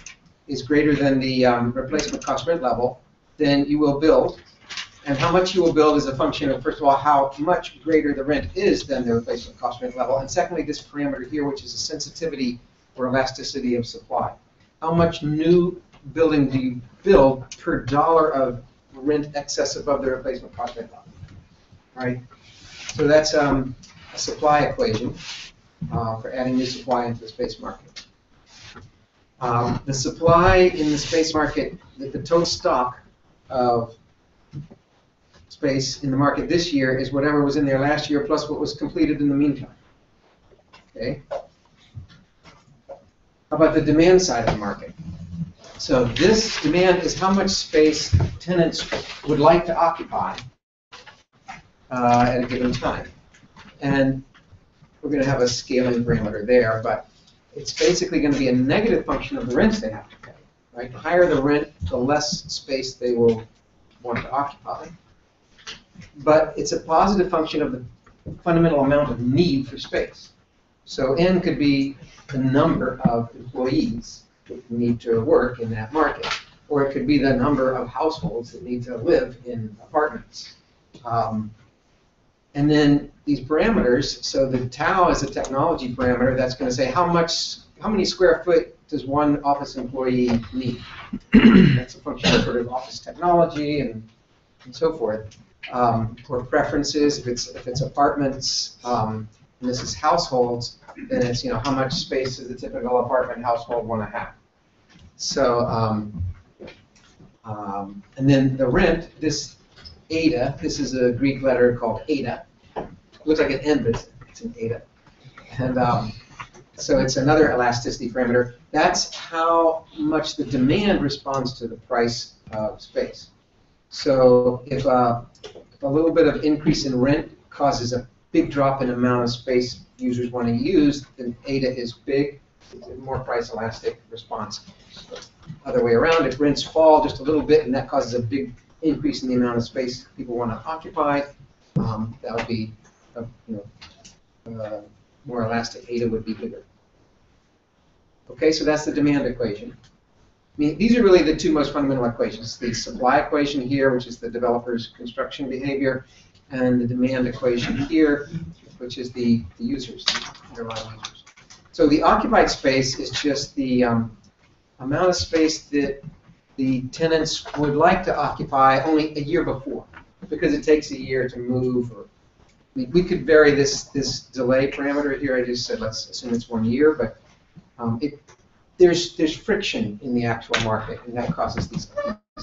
is greater than the replacement cost rent level, then you will build. And how much you will build is a function of, first of all, how much greater the rent is than the replacement cost rent level, and secondly, this parameter here, which is a sensitivity or elasticity of supply. How much new building do you build per dollar of rent excess above the replacement cost rent level? Right? So that's a supply equation for adding new supply into the space market. The supply in the space market, the total stock of space in the market this year is whatever was in there last year plus what was completed in the meantime. Okay? How about the demand side of the market? So this demand is how much space tenants would like to occupy at a given time. And we're going to have a scaling parameter there, but it's basically going to be a negative function of the rents they have to pay. Right? The higher the rent, the less space they will want to occupy. But it's a positive function of the fundamental amount of need for space. So N could be the number of employees that need to work in that market, or it could be the number of households that need to live in apartments. And then these parameters, so the tau is a technology parameter that's going to say how many square foot does one office employee need? That's a function of sort of office technology and so forth. Or preferences, if it's apartments, and this is households, then it's how much space does the typical apartment household want to have. So and then the rent, this eta, this is a Greek letter called eta. It looks like an N, but it's an eta. And so it's another elasticity parameter. That's how much the demand responds to the price of space. So if a little bit of increase in rent causes a big drop in amount of space users want to use, then eta is big. It's a more price elastic response. Other way around, if rents fall just a little bit and that causes a big increase in the amount of space people want to occupy, that would be more elastic. Eta would be bigger. Okay, so that's the demand equation. I mean, these are really the two most fundamental equations. The supply equation here, which is the developer's construction behavior, and the demand equation here, which is the users, the underlying users. So the occupied space is just the amount of space that the tenants would like to occupy only a year before, because it takes a year to move. Or we could vary this delay parameter here. I just said let's assume it's 1 year, but there's friction in the actual market, and that causes these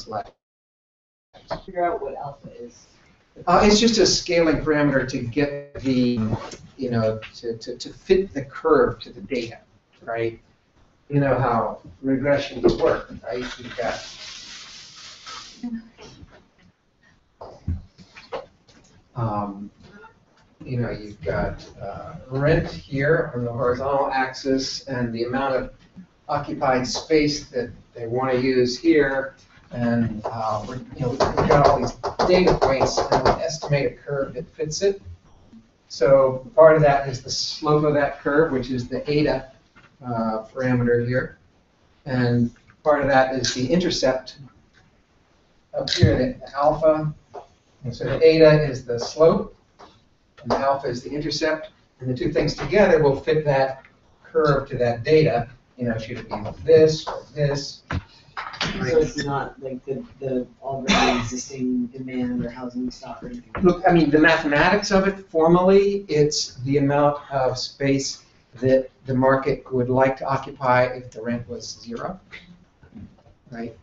lags. Figure out what alpha is. It's just a scaling parameter to get the, to fit the curve to the data, right? You know how regressions work, right? You've got you've got rent here on the horizontal axis and the amount of occupied space that they want to use here, and we've got all these data points, and we estimate a curve that fits it. So part of that is the slope of that curve, which is the eta parameter here, and part of that is the intercept up here, the alpha. And so the eta is the slope, and the alpha is the intercept, and the two things together will fit that curve to that data. Should it be this or this? So it's not like the already existing demand or housing stock or anything. Look, I mean, the mathematics of it, formally, it's the amount of space that the market would like to occupy if the rent was 0, right?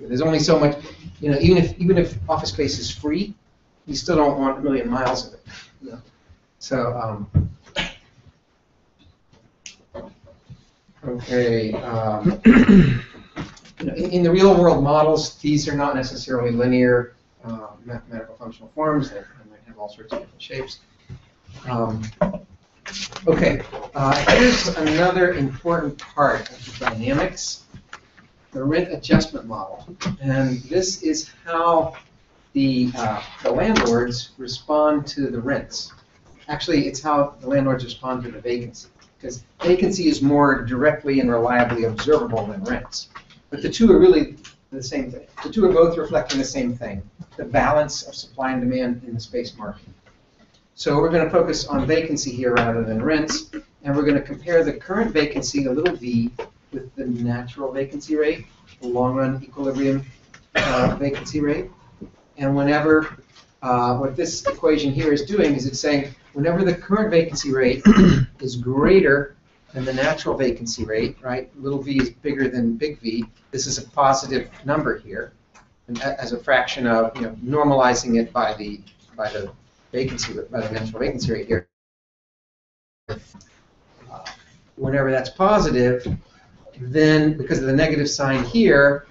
There's only so much, even if office space is free, you still don't want a million miles of it. You know? So, okay. In the real world models, these are not necessarily linear mathematical functional forms. They might have all sorts of different shapes. Okay, here's another important part of the dynamics, the rent adjustment model. And this is how the landlords respond to the rents. Actually, it's how the landlords respond to the vacancy, because vacancy is more directly and reliably observable than rents. But the two are really the same thing. The two are both reflecting the same thing, the balance of supply and demand in the space market. So we're going to focus on vacancy here rather than rents, and we're going to compare the current vacancy, a little v, with the natural vacancy rate, the long-run equilibrium vacancy rate. And whenever, what this equation here is doing is it's saying whenever the current vacancy rate is greater than the natural vacancy rate, right? Little v is bigger than big V. This is a positive number here, and as a fraction of normalizing it by the vacancy, by the natural vacancy rate here. Whenever that's positive, then because of the negative sign here,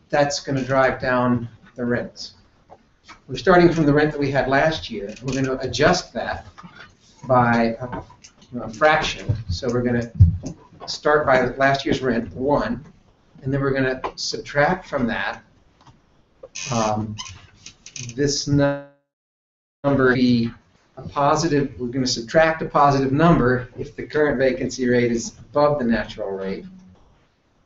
that's going to drive down the rents. We're starting from the rent that we had last year. We're going to adjust that by a fraction. So we're going to start by last year's rent, 1, and then we're going to subtract from that this number be a positive. We're going to subtract a positive number if the current vacancy rate is above the natural rate.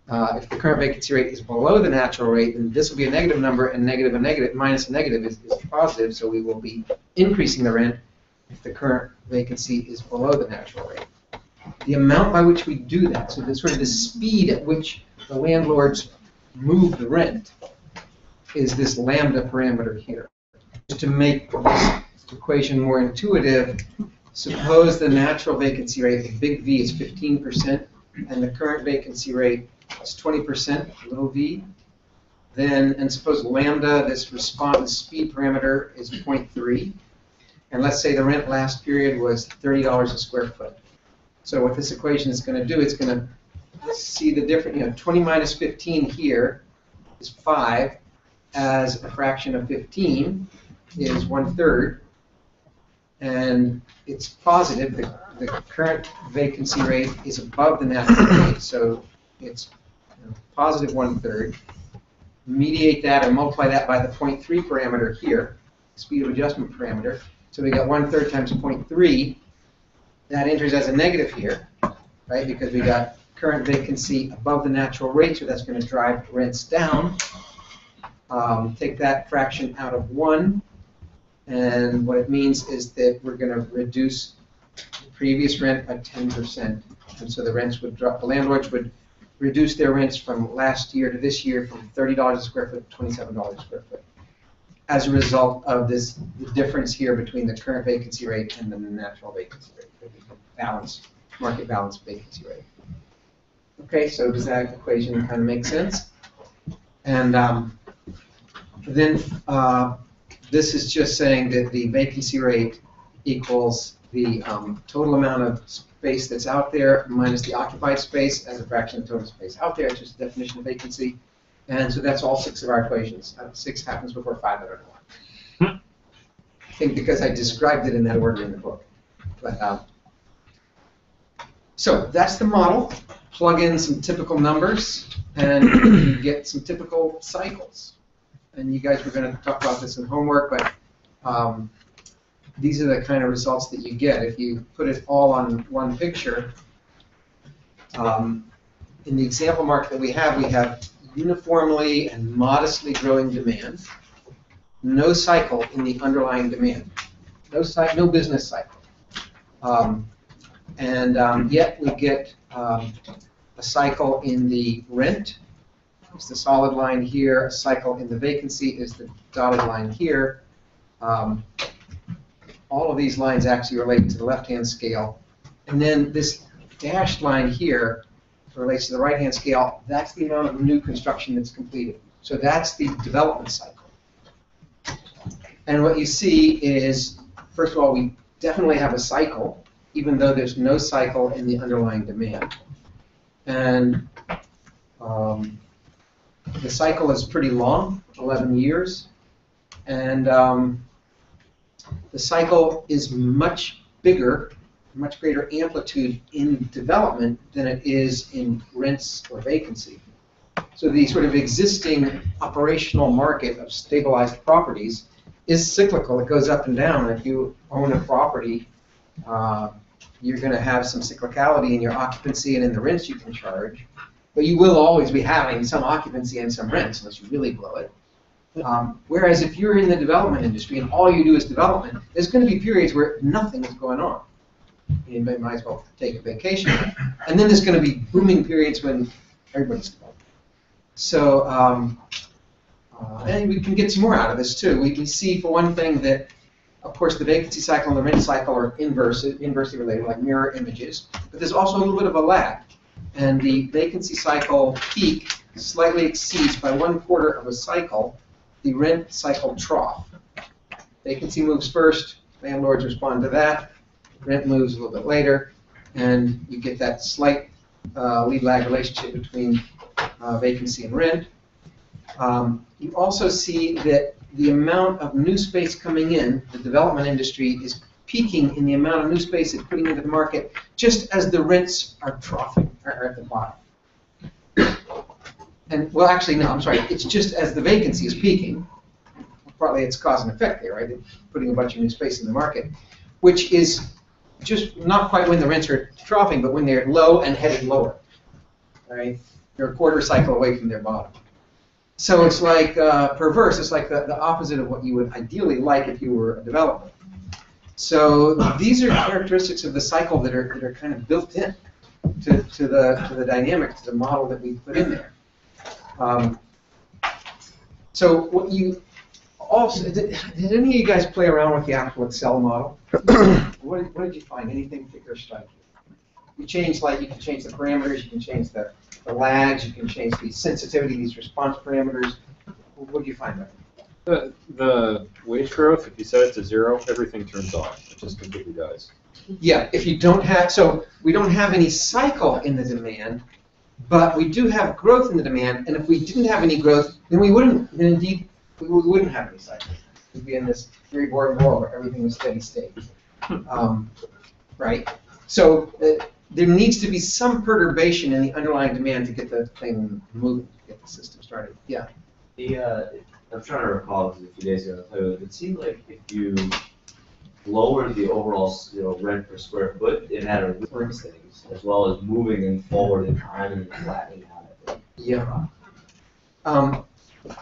If the current vacancy rate is below the natural rate, then this will be a negative number, and negative minus a negative is positive, so we will be increasing the rent if the current vacancy is below the natural rate. The amount by which we do that, so the sort of the speed at which the landlords move the rent, is this lambda parameter here. To make this equation more intuitive, suppose the natural vacancy rate, the big V, is 15%, and the current vacancy rate is 20%, little v. Then, and suppose lambda, this response speed parameter, is 0.3. And let's say the rent last period was $30 a square foot. So what this equation is going to do, it's going to see the difference. 20 minus 15 here is 5. As a fraction of 15 is 1/3. And it's positive. The current vacancy rate is above the natural rate, so it's positive 1/3. Mediate that and multiply that by the 0.3 parameter here, speed of adjustment parameter. So we got 1/3 times 0.3. That enters as a negative here, right? Because we got current vacancy above the natural rate, so that's going to drive rents down. Take that fraction out of 1, and what it means is that we're going to reduce the previous rent by 10%. And so the rents would drop. The landlords would reduce their rents from last year to this year from $30 a square foot to $27 a square foot, as a result of this the difference here between the current vacancy rate and the natural vacancy rate, the market balance vacancy rate. Okay, so does that equation kind of make sense? And then this is just saying that the vacancy rate equals the total amount of space that's out there minus the occupied space as a fraction of total space out there. It's just a definition of vacancy. And so that's all 6 of our equations. 6 happens before 5, I don't know why. I think because I described it in that order in the book. But, so that's the model. Plug in some typical numbers, and you get some typical cycles. And you guys were going to talk about this in homework, but these are the kind of results that you get. If you put it all on one picture, in the example market that we have uniformly and modestly growing demand, no cycle in the underlying demand, no business cycle. Yet we get a cycle in the rent. It's the solid line here. A cycle in the vacancy is the dotted line here. All of these lines actually relate to the left-hand scale. And then this dashed line here relates to the right-hand scale. That's the amount of new construction that's completed. So that's the development cycle. And what you see is, first of all, we definitely have a cycle, even though there's no cycle in the underlying demand. And the cycle is pretty long, 11 years. And the cycle is much bigger, much greater amplitude in development than it is in rents or vacancy. So the sort of existing operational market of stabilized properties is cyclical. It goes up and down. If you own a property, you're going to have some cyclicality in your occupancy and in the rents you can charge. But you will always be having some occupancy and some rents unless you really blow it. Whereas if you're in the development industry and all you do is development, there's going to be periods where nothing is going on. You might as well take a vacation. And then there's going to be booming periods when everybody's developing. So, and we can get some more out of this too. We see, for one thing, that of course the vacancy cycle and the rent cycle are inversely related, like mirror images. But there's also a little bit of a lag. And the vacancy cycle peak slightly exceeds by 1/4 of a cycle the rent cycle trough. Vacancy moves first, landlords respond to that, rent moves a little bit later, and you get that slight lead-lag relationship between vacancy and rent. You also see that the amount of new space coming in, the development industry is peaking in the amount of new space it's putting into the market just as the rents are troughing, are at the bottom. And, well, actually, no, I'm sorry. It's just as the vacancy is peaking. Partly it's cause and effect there, right? They're putting a bunch of new space in the market, which is just not quite when the rents are troughing, but when they're low and heading lower, right? They're a quarter cycle away from their bottom. So it's like perverse. It's like the opposite of what you would ideally like if you were a developer. So these are characteristics of the cycle that are kind of built in to the dynamic, to the model that we put in there. So what you also, did any of you guys play around with the actual Excel model? What did you find? Anything particular strike you? You change, like, you can change the parameters, you can change the lags, you can change the sensitivity, these response parameters. What did you find there? The wage growth, if you set it to 0, everything turns off. It just completely dies. Yeah, if you don't have, so we don't have any cycle in the demand, but we do have growth in the demand, and if we didn't have any growth, then we wouldn't, then indeed, we wouldn't have any cycle. We'd be in this very boring world where everything was steady state. Right? So there needs to be some perturbation in the underlying demand to get the thing moving, to get the system started. Yeah? I'm trying to recall, because a few days ago, it seemed like if you lowered the overall rent per square foot, it had a reverse things, as well as moving them forward in time and flattening out. Yeah.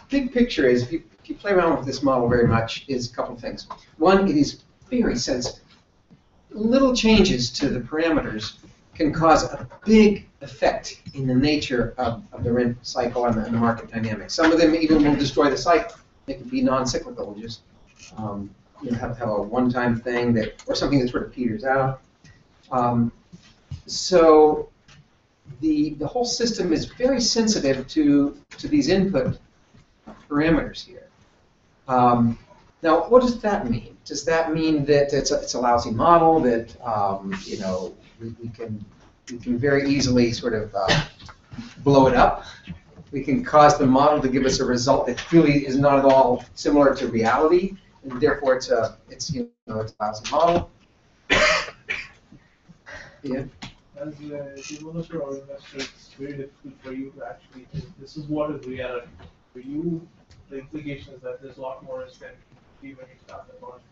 Big picture is, if you play around with this model very much, is a couple things. One, it is very sensitive. Little changes to the parameters can cause a big effect in the nature of the rent cycle and the market dynamics. Some of them even will destroy the cycle. They can be non-cyclical, just have a one-time thing that, or something that sort of peters out. So the whole system is very sensitive to these input parameters here. Now, what does that mean? Does that mean that it's a lousy model, that we can very easily sort of blow it up? We can cause the model to give us a result that really is not at all similar to reality, and therefore it's a lousy model. Yeah. As a developer or investor, it's very difficult for you to actually think this is what is reality. For you, the implication is that there's a lot more risk than even when you start the project.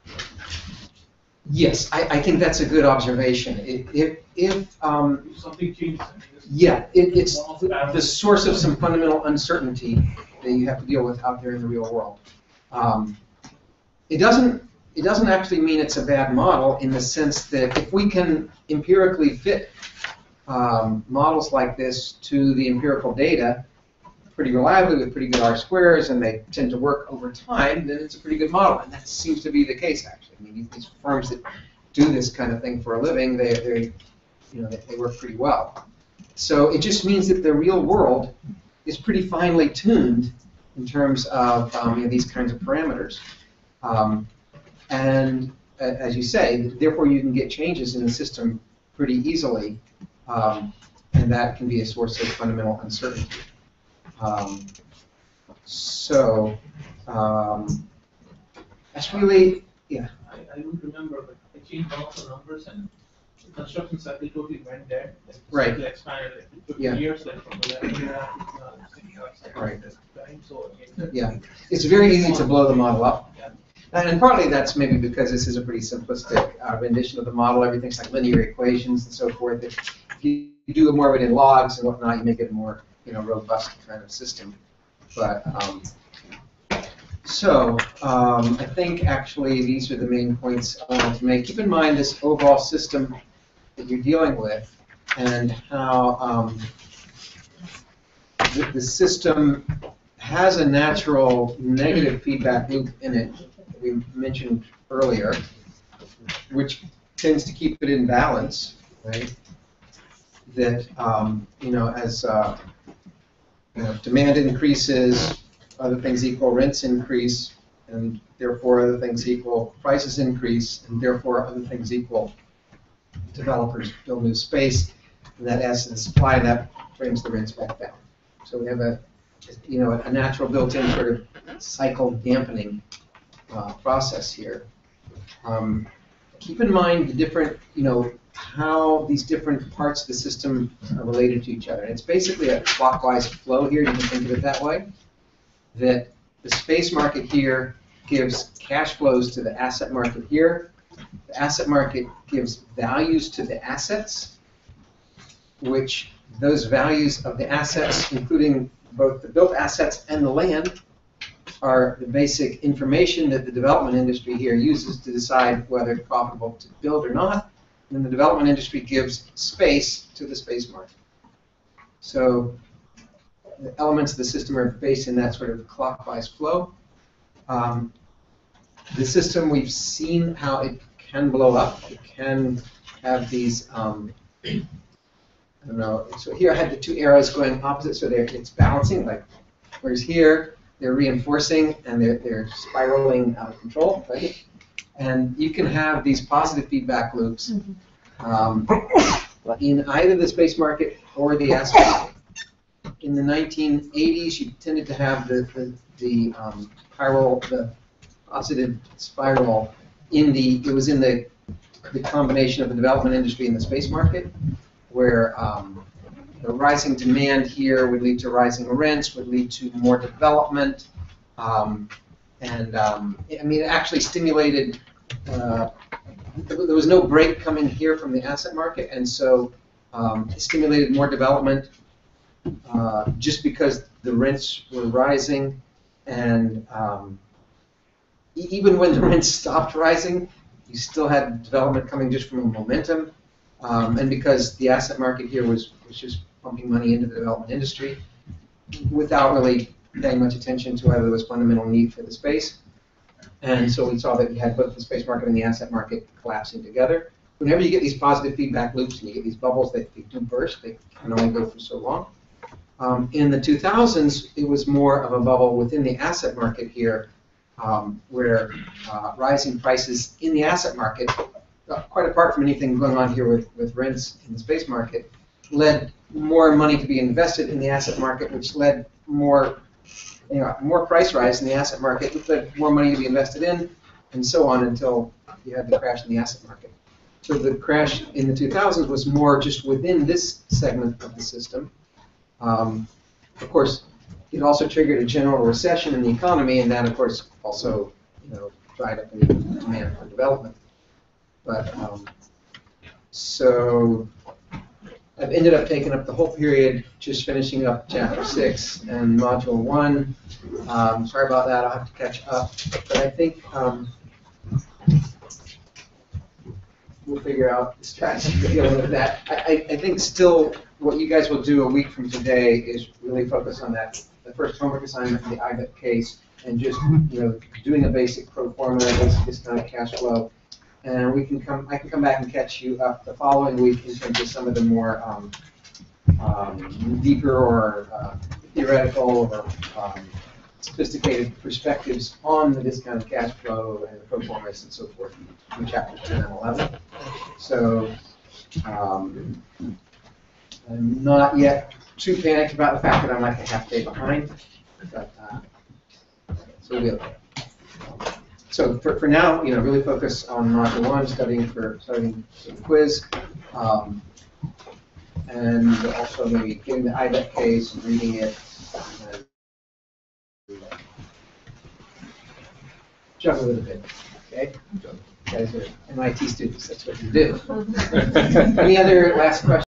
Yes, I think that's a good observation. If something changes, it's the source of some fundamental uncertainty that you have to deal with out there in the real world. It doesn't actually mean it's a bad model in the sense that if we can empirically fit models like this to the empirical data pretty reliably with pretty good R-squares, and they tend to work over time, then it's a pretty good model. And that seems to be the case, actually. I mean, these firms that do this kind of thing for a living, they work pretty well. So it just means that the real world is pretty finely tuned in terms of these kinds of parameters. And as you say, therefore you can get changes in the system pretty easily, and that can be a source of fundamental uncertainty. That's really, yeah. I don't remember, but I changed all the numbers and the construction cycle totally went dead. Right. They expanded it to 50 Yeah. years, like from 11 years to 6 years. Right. Time, so again, Yeah, it's very easy to blow the model up. And partly that's maybe because this is a pretty simplistic rendition of the model. Everything's like linear equations and so forth. If you do more of it in logs and whatnot, you make it a more robust kind of system. But I think actually these are the main points I wanted to make. Keep in mind this overall system that you're dealing with and how the system has a natural negative feedback loop in it that we mentioned earlier, which tends to keep it in balance, right? That as demand increases, other things equal, rents increase, and therefore other things equal, prices increase, and therefore other things equal, developers build new space, and that adds to the supply, and that brings the rents back down. So we have a natural built-in sort of cycle dampening process here. Keep in mind the different, how these different parts of the system are related to each other. And it's basically a clockwise flow here, you can think of it that way, that the space market here gives cash flows to the asset market here. The asset market gives values to the assets, which those values of the assets, including both the built assets and the land, are the basic information that the development industry here uses to decide whether it's profitable to build or not. And then the development industry gives space to the space market. So the elements of the system are based in that sort of clockwise flow. The system, we've seen how it can blow up. It can have these, I don't know, so here I had the two arrows going opposite, so it's balancing, like, whereas here they're reinforcing and they're spiraling out of control, right? And you can have these positive feedback loops in either the space market or the asset market. In the 1980s, you tended to have the positive spiral it was in the combination of the development industry and the space market, where the rising demand here would lead to rising rents, would lead to more development, it actually stimulated. There was no break coming here from the asset market, and so it stimulated more development just because the rents were rising, and even when the rents stopped rising, you still had development coming just from a momentum, and because the asset market here was just pumping money into the development industry without really paying much attention to whether there was fundamental need for the space. And so we saw that you had both the space market and the asset market collapsing together. Whenever you get these positive feedback loops and you get these bubbles that they do burst, they can only go for so long. In the 2000s, it was more of a bubble within the asset market here, where rising prices in the asset market, quite apart from anything going on here with rents in the space market, led more money to be invested in the asset market, which led more price rise in the asset market, which led more money to be invested in, and so on until you had the crash in the asset market. So the crash in the 2000s was more just within this segment of the system. Of course, it also triggered a general recession in the economy, and that, of course, also dried up any demand for development. But so I've ended up taking up the whole period, just finishing up Chapter 6 and Module 1. Sorry about that, I'll have to catch up. But I think we'll figure out the strategy for dealing with that. I think still what you guys will do a week from today is really focus on that, the first homework assignment, the IBET case, and just doing a basic pro forma, basic discounted cash flow. And I can come back and catch you up the following week in terms of some of the more deeper or theoretical or sophisticated perspectives on the discounted cash flow and the pro formas and so forth in chapters 10 and 11. So I'm not yet too panicked about the fact that I'm like a half day behind, but so we'll be okay. So for now, really focus on module 1, studying for the quiz, and also maybe getting the IDEP case and reading it. And juggle it a bit, okay? You guys are MIT students, that's what you do. Any other last questions?